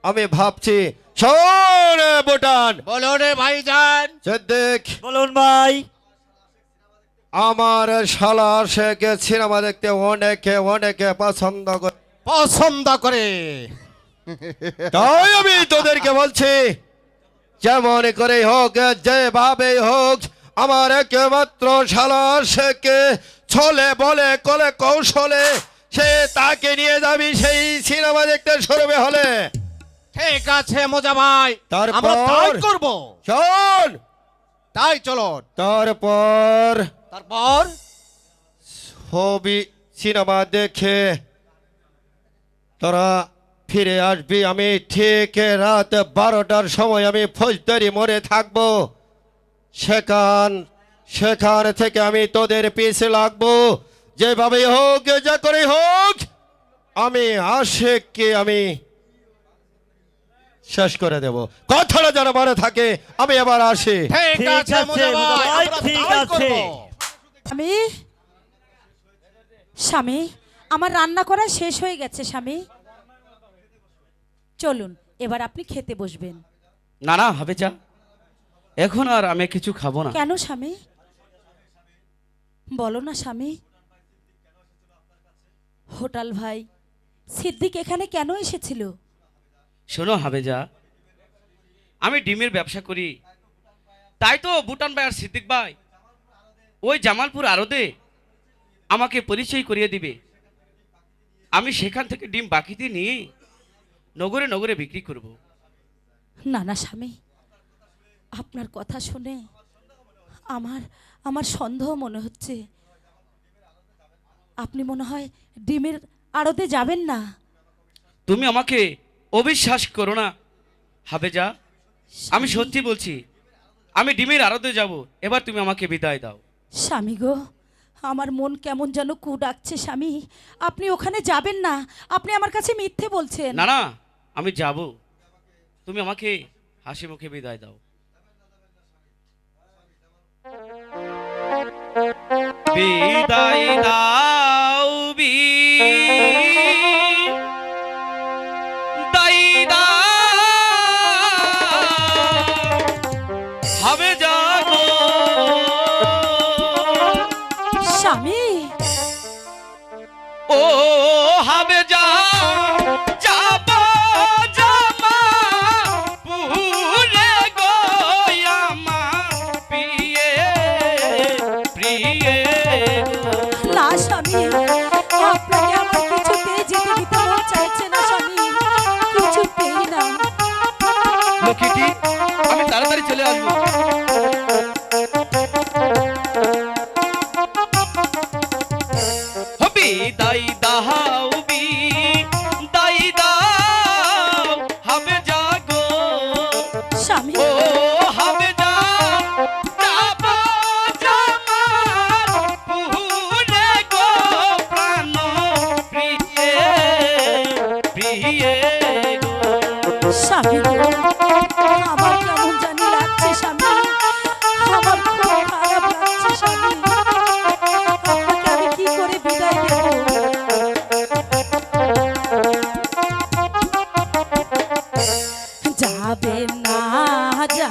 আমি ভাবছি। শোন ভুটান, বলো রে ভাইজান। সিদ্দিক, বলুন ভাই। আমার শালা আশেক সিনেমা দেখতে অনেকে পছন্দ করে। তাই আমি তোদেরকে বলছি, যেমন করে হোক, যেভাবে হোক, আমার একমাত্র শালা আশেককে ছলে বলে কলে কৌশলে সে তাকে নিয়ে যাবি সেই সিনেমা দেখতে সরবে হলে। ঠিক আছে মজা ভাই, তারপর? আমরা তাই করব। শোন, তাই চলো। তারপর তারপর ছবি সিনেমা দেখে তোরা ফিরে আসবি। আমি ঠিক রাত 12টার সময় আমি ফৌজদারি মোড়ে থাকবো। সেখান থেকে আমি তোদের পিছে লাগবো। যেভাবে হোক, যা করে হোক, আমি আশেককে আমি শেষ করে দেব। কথাটা যেন মনে থাকে। আমি এবার আসি। ঠিক ঠিক আছে আছে, মজা ভাই, ভাই, আমরা ঠিক তাই আছে। করব। স্বামী, স্বামী, আমার রান্না করা শেষ হয়ে গেছে স্বামী। চলুন এবার আপনি খেতে বসবেন। না না হবে যা, এখন আর আমি কিছু খাবো না। কেন স্বামী? বলো না স্বামী। হোটেল ভাই সিদ্দিক এখানে কেন এসেছিল? শোনো হাবেজা, আমি ডিমের ব্যবসা করি, তাই তো ভুটান ভাই আর সিদ্দিক ভাই ওই জামালপুর আড়তে আমাকে পরিচয় করিয়ে দিবে। আমি সেখান থেকে ডিম বাকিতে নিয়ে নগরে নগরে বিক্রি করব। না না স্বামী, আপনার কথা শুনে আমার সন্দেহ মনে হচ্ছে। আপনি মনে হয় ডিমের আড়তে যাবেন না। তুমি আমাকে অবিশ্বাস করো না হাবেজা, আমি সত্যি বলছি, আমি ডিমের আড়তে যাব। এবার তুমি আমাকে বিদায় দাও। স্বামী গো, আমার মন কেমন যেন কু ডাকছে স্বামী। আপনি ওখানে যাবেন না, আপনি আমার কাছে মিথ্যে বলছেন। না না আমি যাব, তুমি আমাকে হাসি মুখে বিদায় দাও। বিদায় দাও বিদায় দাও হবে যাবো স্বামী, ও হবে যা যাবা জামা পুরে গো আমার প্রিয়ে প্রিয়ে। না স্বামী, আপনাকে আমার কিছুতেই যেতে দিতে মন চাইছে না স্বামী, কিছুতেই না। লক্ষ্মীটি, আমি তাড়াতাড়ি চলে আসবো। বিদায় দাও বিদায় দাও হবে জাগো স্বামী, ও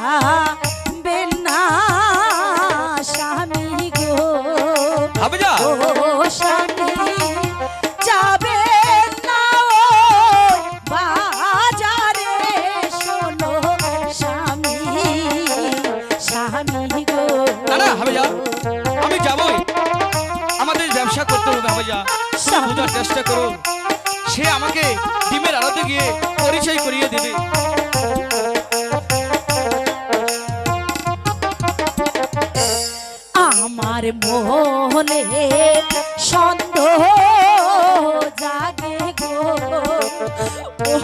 যাবেন না স্বামী গো হবে যা ও স্বামী যাবেন না ওই বাজারে শোনো স্বামী স্বামী গো না না হবে যা আমি যাবই আমাদের ব্যবসা করতে হবে হবে যা বোঝার চেষ্টা করো সে আমাকে ডিমের আড়তে গিয়ে পরিচয় করিয়ে দেবে আমার মনে সন্দেহ জাগে গো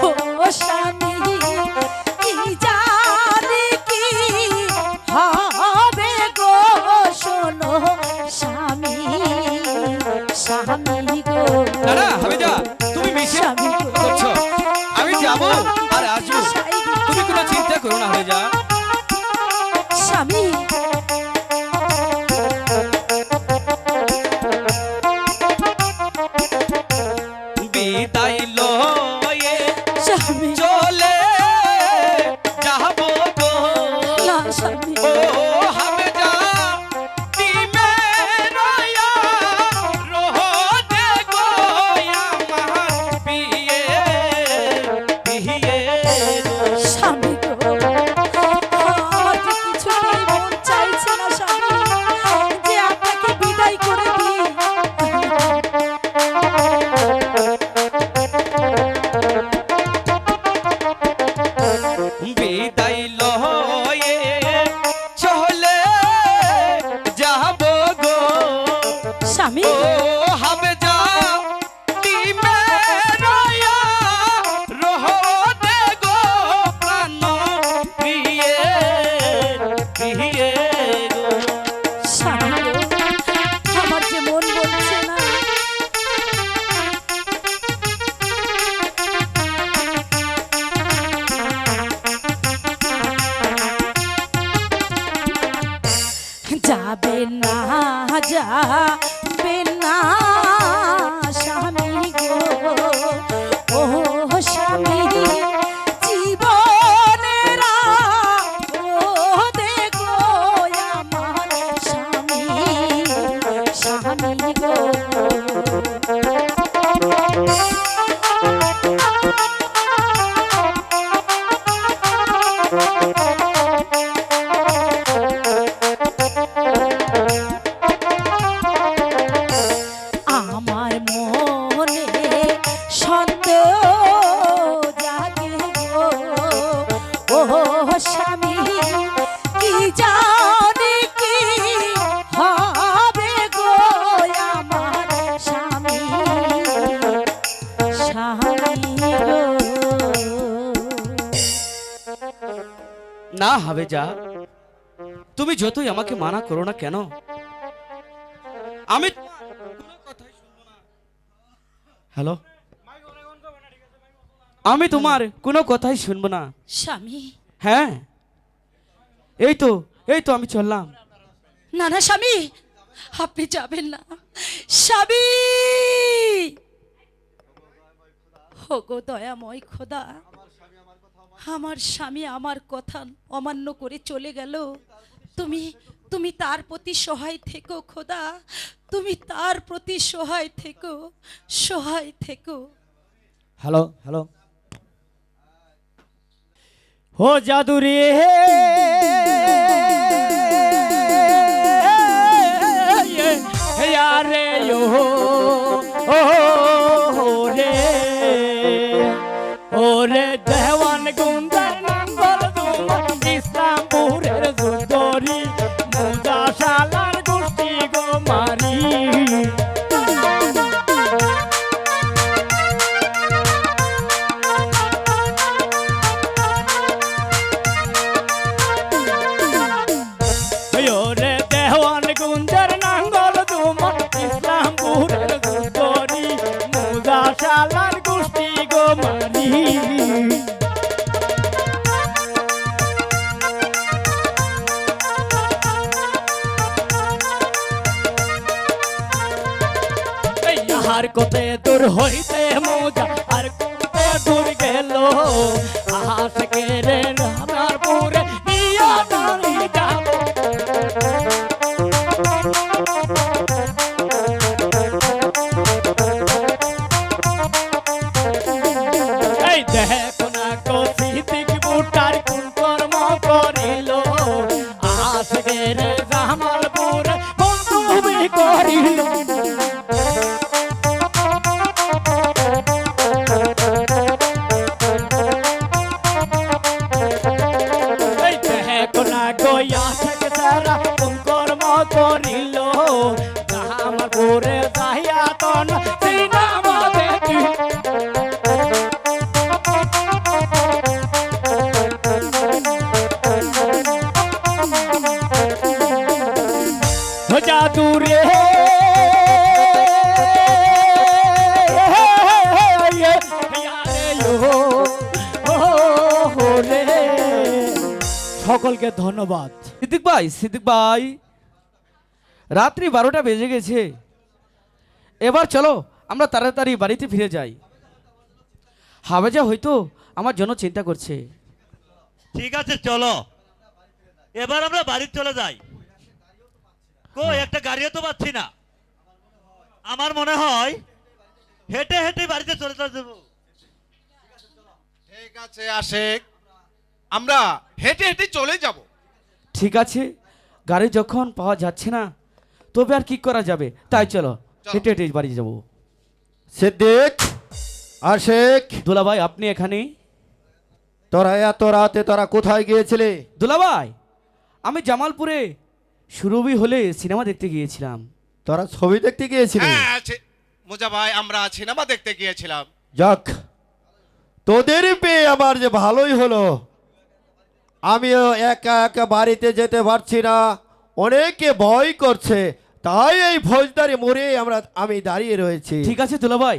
ও স্বামী কি জানি কি হবে গো শোনো স্বামী স্বামী গো না না হবে যা তুমি মিশে স্বামী গো করছো আমি যাবো আর আসবো তুমি কোনো চিন্তা করো না হবে যা স্বামী বিদায় লয়ে স্বামী চলে যাবো গো না স্বামী ও হবে যা ডিমে রয়া রোদে গো আমার বিয়ে বিয়ে গো স্বামী গো আমার যে কিছুতেই মন চাইছে না স্বামী যে আপনাকে বিদায় করে দিই বিদায় লয়ে চলে যাবো গো স্বামী ও হবে যা ডিমে রয়া রোদে গো প্রাণ প্রিয়ে প্রিয়ে গো স্বামী গো আমার যে মন বলছে না যাবে না যাবে না স্বামী গো ও স্বামী জীবনের রোদে গো আমার স্বামী স্বামী গো আমার মনে সন্দেহ জাগে গো ও স্বামী কি জানি কি হবে গো আমার স্বামী স্বামী গো না হবে যা তুমি যতই আমাকে মানা করো না কেন আমি হ্যালো আমি তোমার কোনো কথাই শুনবো না স্বামী হ্যাঁ এই তো আমি চললাম না না স্বামী আপনি যাবেন না স্বামী হোগো দয়াময় খোদা আমার স্বামী আমার কথা অমান্য করে চলে গেল তুমি তুমি তার প্রতি সহায় থেকো খোদা তুমি তার প্রতি সহায় থেকো হ্যালো হ্যালো ও জাদুরে আরে ওরে দেওয়ান গুন্দার নাঙ্গল তোমার ইসলামপুরের সুন্দরী মুজা শালার গোষ্ঠী গো মারি ওরে দেওয়ান গুন্দার নাঙ্গল তোমার ইসলামপুরের সুন্দরী মুজা শালার গোষ্ঠী গো মারি আর কতে দূর হইতে মোজা আর কতে দূর গেল আশকে রে রানার পুরে নিয়া হইয়া দূরে সকলকে ধন্যবাদ। সিদ্দিক ভাই রাত্রি 12টা বেজে গেছে, এবার চলো আমরা তাড়াতাড়ি বাড়িতে ফিরে যাই। হাবেজা হয়তো আমার জন্য চিন্তা করছে। ঠিক আছে চলো, এবার আমরা বাড়ি চলে যাই। একটা গাড়িও তো পাচ্ছি না, আমার মনে হয় হেঁটে হেঁটে বাড়িতে চলে যাবো। ঠিক আছে আশেক, আমরা হেঁটে হেঁটে চলে যাব। ঠিক আছে, গাড়ি যখন পাওয়া যাচ্ছে না তবে আর কি করা যাবে, তাই চলো হেঁটে হেঁটে বাড়ি যাবো। সিদ্দিক, আশেক, দুলাভাই আপনি এখানে? তোরা এত রাতে তোরা কোথায় গিয়েছিলি? দুলাভাই আমি জামালপুরে সুরভি হলে সিনেমা দেখতে গিয়েছিলাম। তোরা ছবি দেখতে গিয়েছিলি? হ্যাঁ মোজা ভাই, আমরা সিনেমা দেখতে গিয়েছিলাম। যাক, তোদের পেয়ে আমার যে ভালোই হলো। আমিও একা একা বাড়িতে যেতে পারছি না, অনেকে ভয় করছে, তাই এই ফৌজদারি মোড়ে আমি দাঁড়িয়ে রয়েছি। ঠিক আছে দুলাভাই,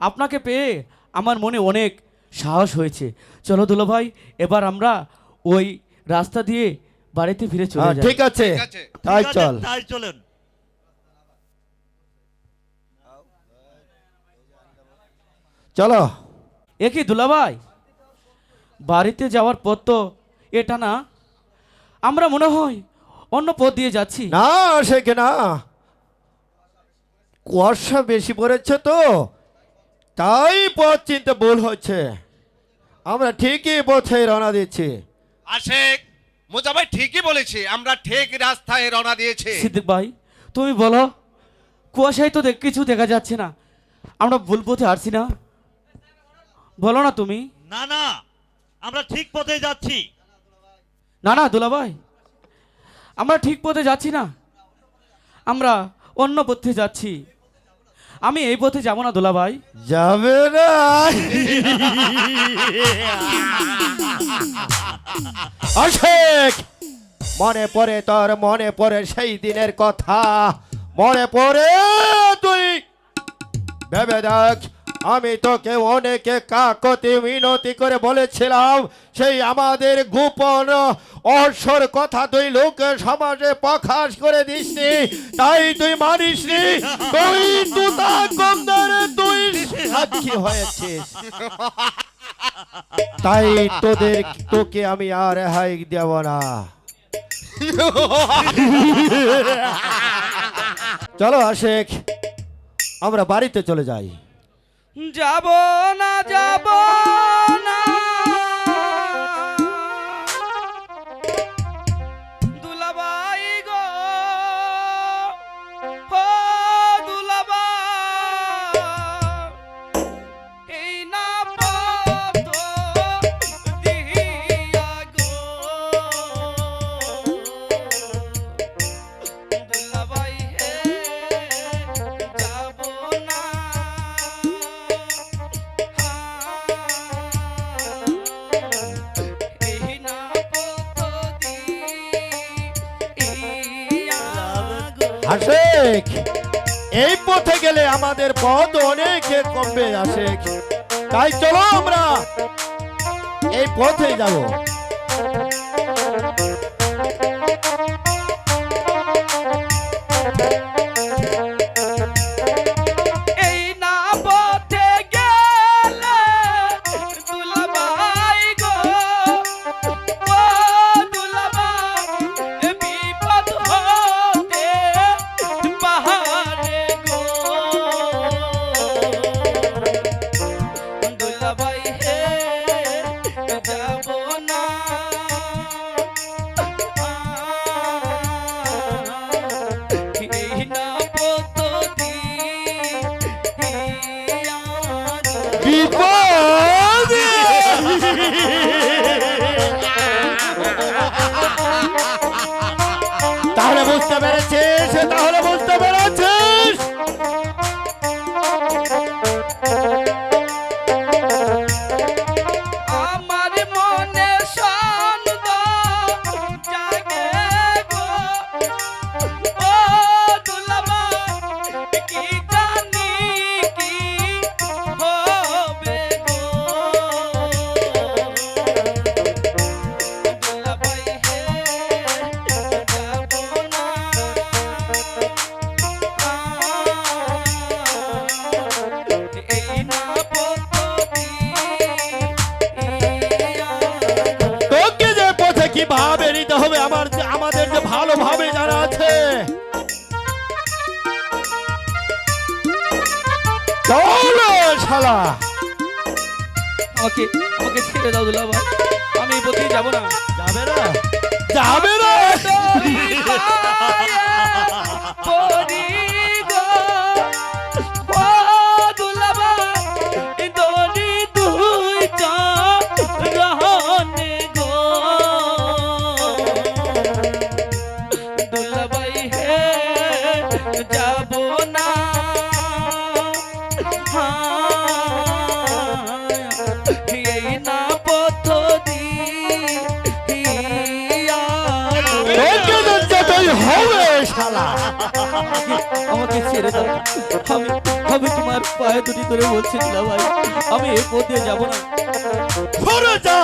আপনাকে পেয়ে আমার মনে অনেক সাহস হয়েছে। চলো দুলাভাই, এবার আমরা ওই রাস্তা দিয়ে বাড়িতে ফিরে চলে যাই। ঠিক আছে, ঠিক আছে। তাই ঠিক আছে, চল। তাই চলেন। চলো। এ কি দুলাভাই, বাড়িতে যাওয়ার পথ তো এটা না, আমরা মনে হয় অন্য পথ দিয়ে যাচ্ছি। না শেখে না, কুয়াশা বেশি পড়েছে তো, তাই পথ চিনতে ভুল হচ্ছে। আমরা ঠিকই পথে রওনা দিচ্ছি। আশেক, মোজা ভাই ঠিকই বলেছে, আমরা ঠিক রাস্তায় রওনা দিয়েছি। সিদ্দিক ভাই তুমি বলো, কুয়াশায় তো কিছু দেখা যাচ্ছে না, আমরা ভুল পথে আসছি না? বলো না তুমি। না না, আমরা ঠিক পথে যাচ্ছি। না না দুলাভাই, আমরা ঠিক পথে যাচ্ছি না, আমরা অন্য পথে যাচ্ছি। আমি এই পথে যাব না দুলাভাই। যাবে না? আশেক, মনে পড়ে তোর, মনে পড়ে সেই দিনের কথা, মনে পড়ে তুই ভেবে দেখ, আমি তোকে অনেকে কাকতি মিনতি করে বলেছিলাম, সেই আমাদের গোপন অসর কথা তুই লোকে সমাজে প্রকাশ করে দিসনি, তাই তুই মানিসনি, তুই তুতা কমদারে তুই সাক্ষী হয়েছিস, তাই তোকে আমি আর রেহাই দেব না। চলো আশেক, আমরা বাড়িতে চলে যাই। যাব না, যাব না দুলাভাই গো, ও দুলাভাই, এই না পথ দিয়া গো দুলাভাই, হে যাব না। আশেক, এই পথে গেলে আমাদের পথ অনেক কমবে আশেক, তাই চলো আমরা এই পথে যাব। এই না পথে গেলে দুলাভাই গো, ও দুলাভাই, বিপদ হতে পাহাড়ে গো দুলাভাই, হে যাব না। কিভাবে নিতে হবে আমাদের যে ভালোভাবে জানা আছে। চলো শালা, আমাকে আমাকে ছেড়ে দাও দুলাভাই, আমি এই পথে যাব না। যাবে না, যাবে না। তোকে তো যেতেই হবে শালা। আমাকে ছেড়ে দাও, আমি তোমার পায়ে দুটি ধরে বলছি দুলাভাই, আমি এই পথ দিয়ে যাব না। সরে যা।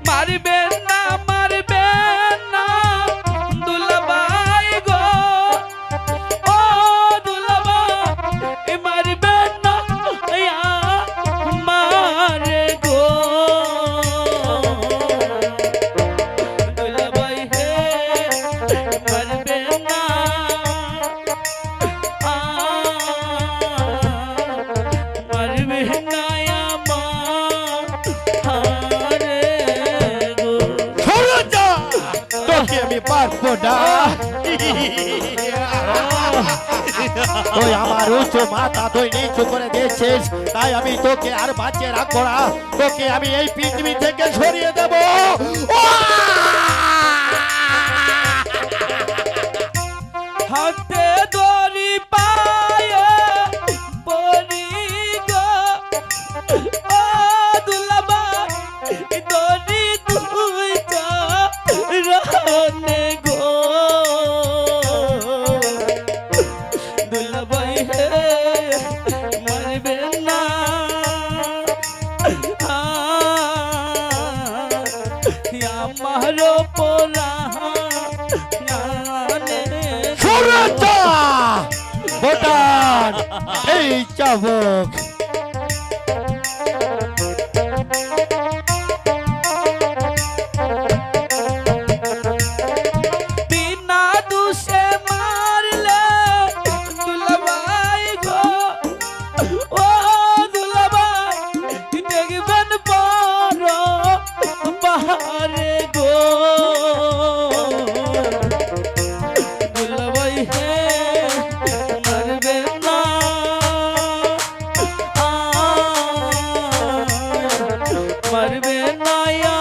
মারবেন না, মারবেন না দুলাভাই গো, ও দুলাভাই মারবেন না মারে গো, দুলাভাই হে মারবেন না, মারবেন না সরে যা, তোকে আমি পারবো না। তুই আমার উঁচু মাথা তুই নিচু করে দিয়েছিস, তাই আমি তোকে আর বাঁচিয়ে রাখবো না। তোকে আমি এই পৃথিবী থেকে সরিয়ে দেব। হাতে দড়ি পায়ে পরি গো, ও দুলাভাই দড়ি তুই রানে গো, দুলাভাই হে মারবেন না, আমারও পোলা সরে যা ভোটার, এই চাবুক। বিনা দুষে মারলে দুলাভাই গো, ও দুলাভাই দেখবেন বড় পাহাড়ে গো, দুলাভাই হে মারবেন না, মারবেন না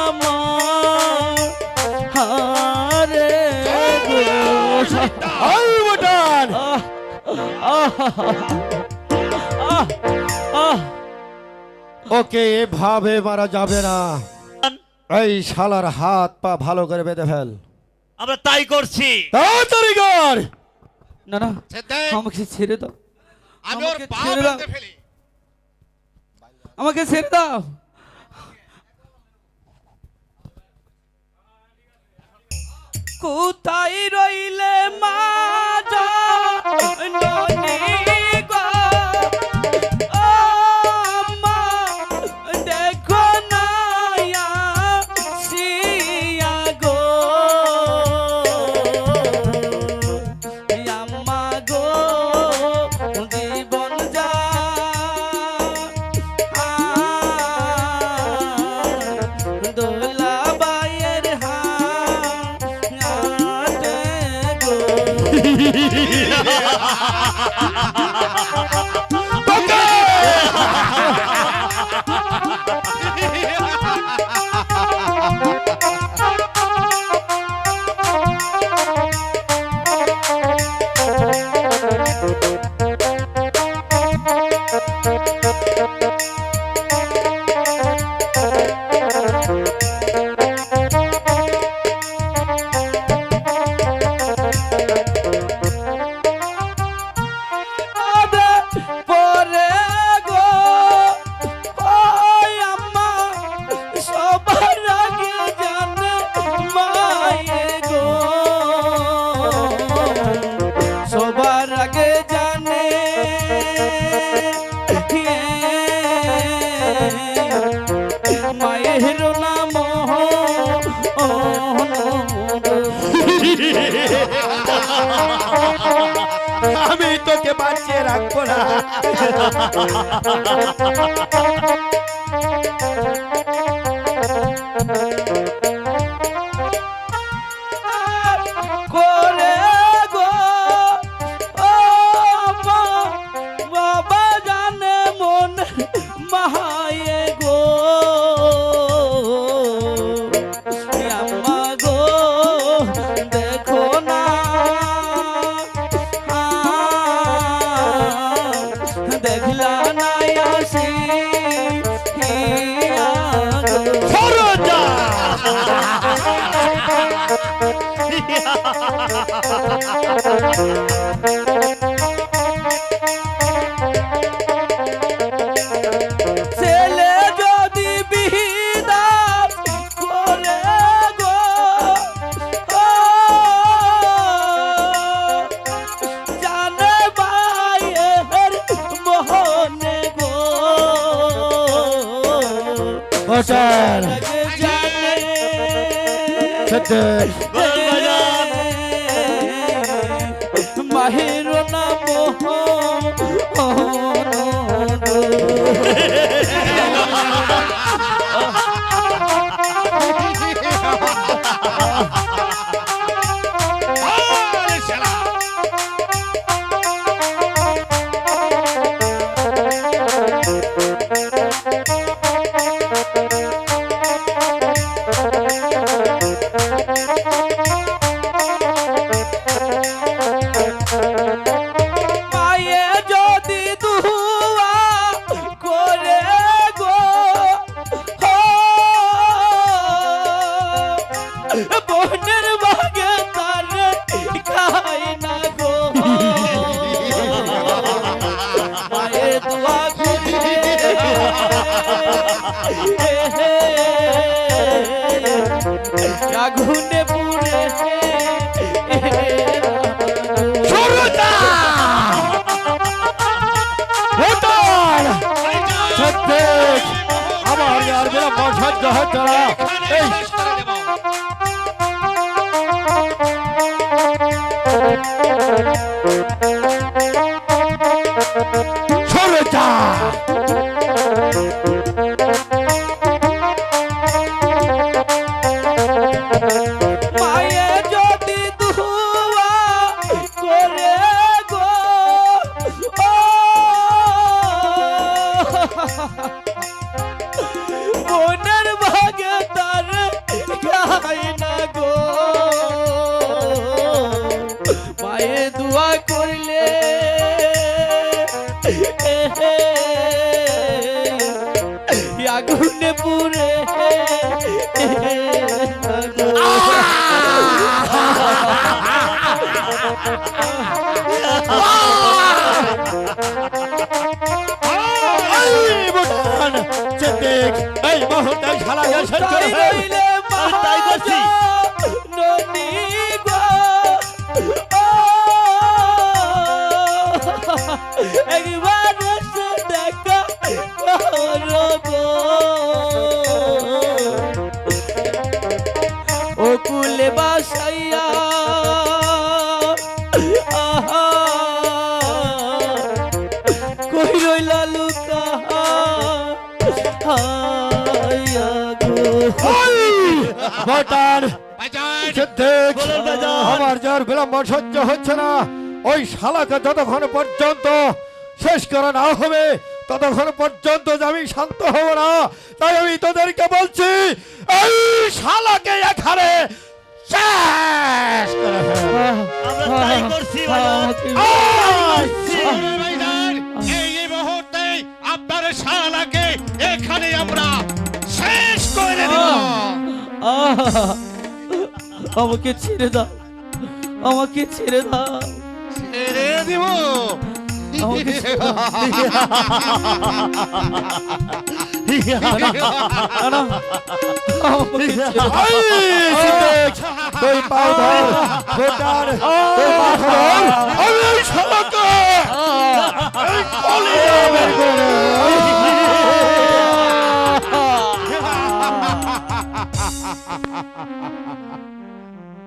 আমার হারে গো। এই ভোটার, ওকে এভাবে মারা যাবে না। এই শালার হাত পা ভালো করে বেঁধে ফেল। আমরা তাই করছি। তাড়াতাড়ি কর। না না, সিদ্দিক, আমাকে ছেড়ে দাও, আমি ওর আমাকে পা ছেড়ে দাও, বেঁধে ফেলি। আমাকে ছেড়ে দাও। কোথায় রইলে মা জননী গো, ও মা দেখো না আসিয়া গো, আম্মা গো জীবন যা দোলাবাইয়ের হাতে গো। মায়ের নাম আমি তোকে বাঁচিয়ে রাখবো না। করে গো ও মা, বাবা জানে মন মায়ে গো আম্মা গো দেখো না দেখলা না আসি সরোজা! ছেলে যদি বিদাত করে গো জানে ভাইয়ের মোহনে গো বসার জানে সত্যি মাহের নাম মায়ে যদি দুয়া করে গো বোনের বাগে তারে খাই না গো মায়ে দোয়া করে আগুনে পুড়ে সরোজা! ভোটার! সত্যি আমার আর বিলম্ব সহ্য হচ্ছে না। এই সরোজা! মায়ে যদি দুয়া করে গো বোনের ভাগে তার খাই না গো মায়ে দোয়া করলে আগুনে পুড়ে এই ভোটার! সত্যি এই মুহূর্তে খেলা শেষ করে তাই করছি। ননি গো একবার এসে দেখা করো গো ও কুলে বাসাইয়া আহা কই রইলা লুকা হায়া গো ভোটার! বাজার সত্যি আমার যার বিলম্ব সহ্য হচ্ছে না। ওই শালাকে যতক্ষণ পর্যন্ত শেষ করা না হবে ততক্ষণ পর্যন্ত যে আমি শান্ত হব না। তাই আমি তোদেরকে বলছি এই শালাকে এখানে শেষ করে ফেল। আমরা তাই করছি বাজার। আয়! বাজার এই মুহূর্তে আপনার শালাকে এখানে আমরা শেষ করে দেব। আমাকে ছেড়ে দাও, আমাকে ছেড়ে দাও, ছেড়ে দিব। আমাকে ছেড়ে দাও। না, না, আমাকে ছেড়ে দাও। আয়, সিদ্দিক, তুই পাও ধর, ভোটার, তুই পা ধর। আমি এই শালাকে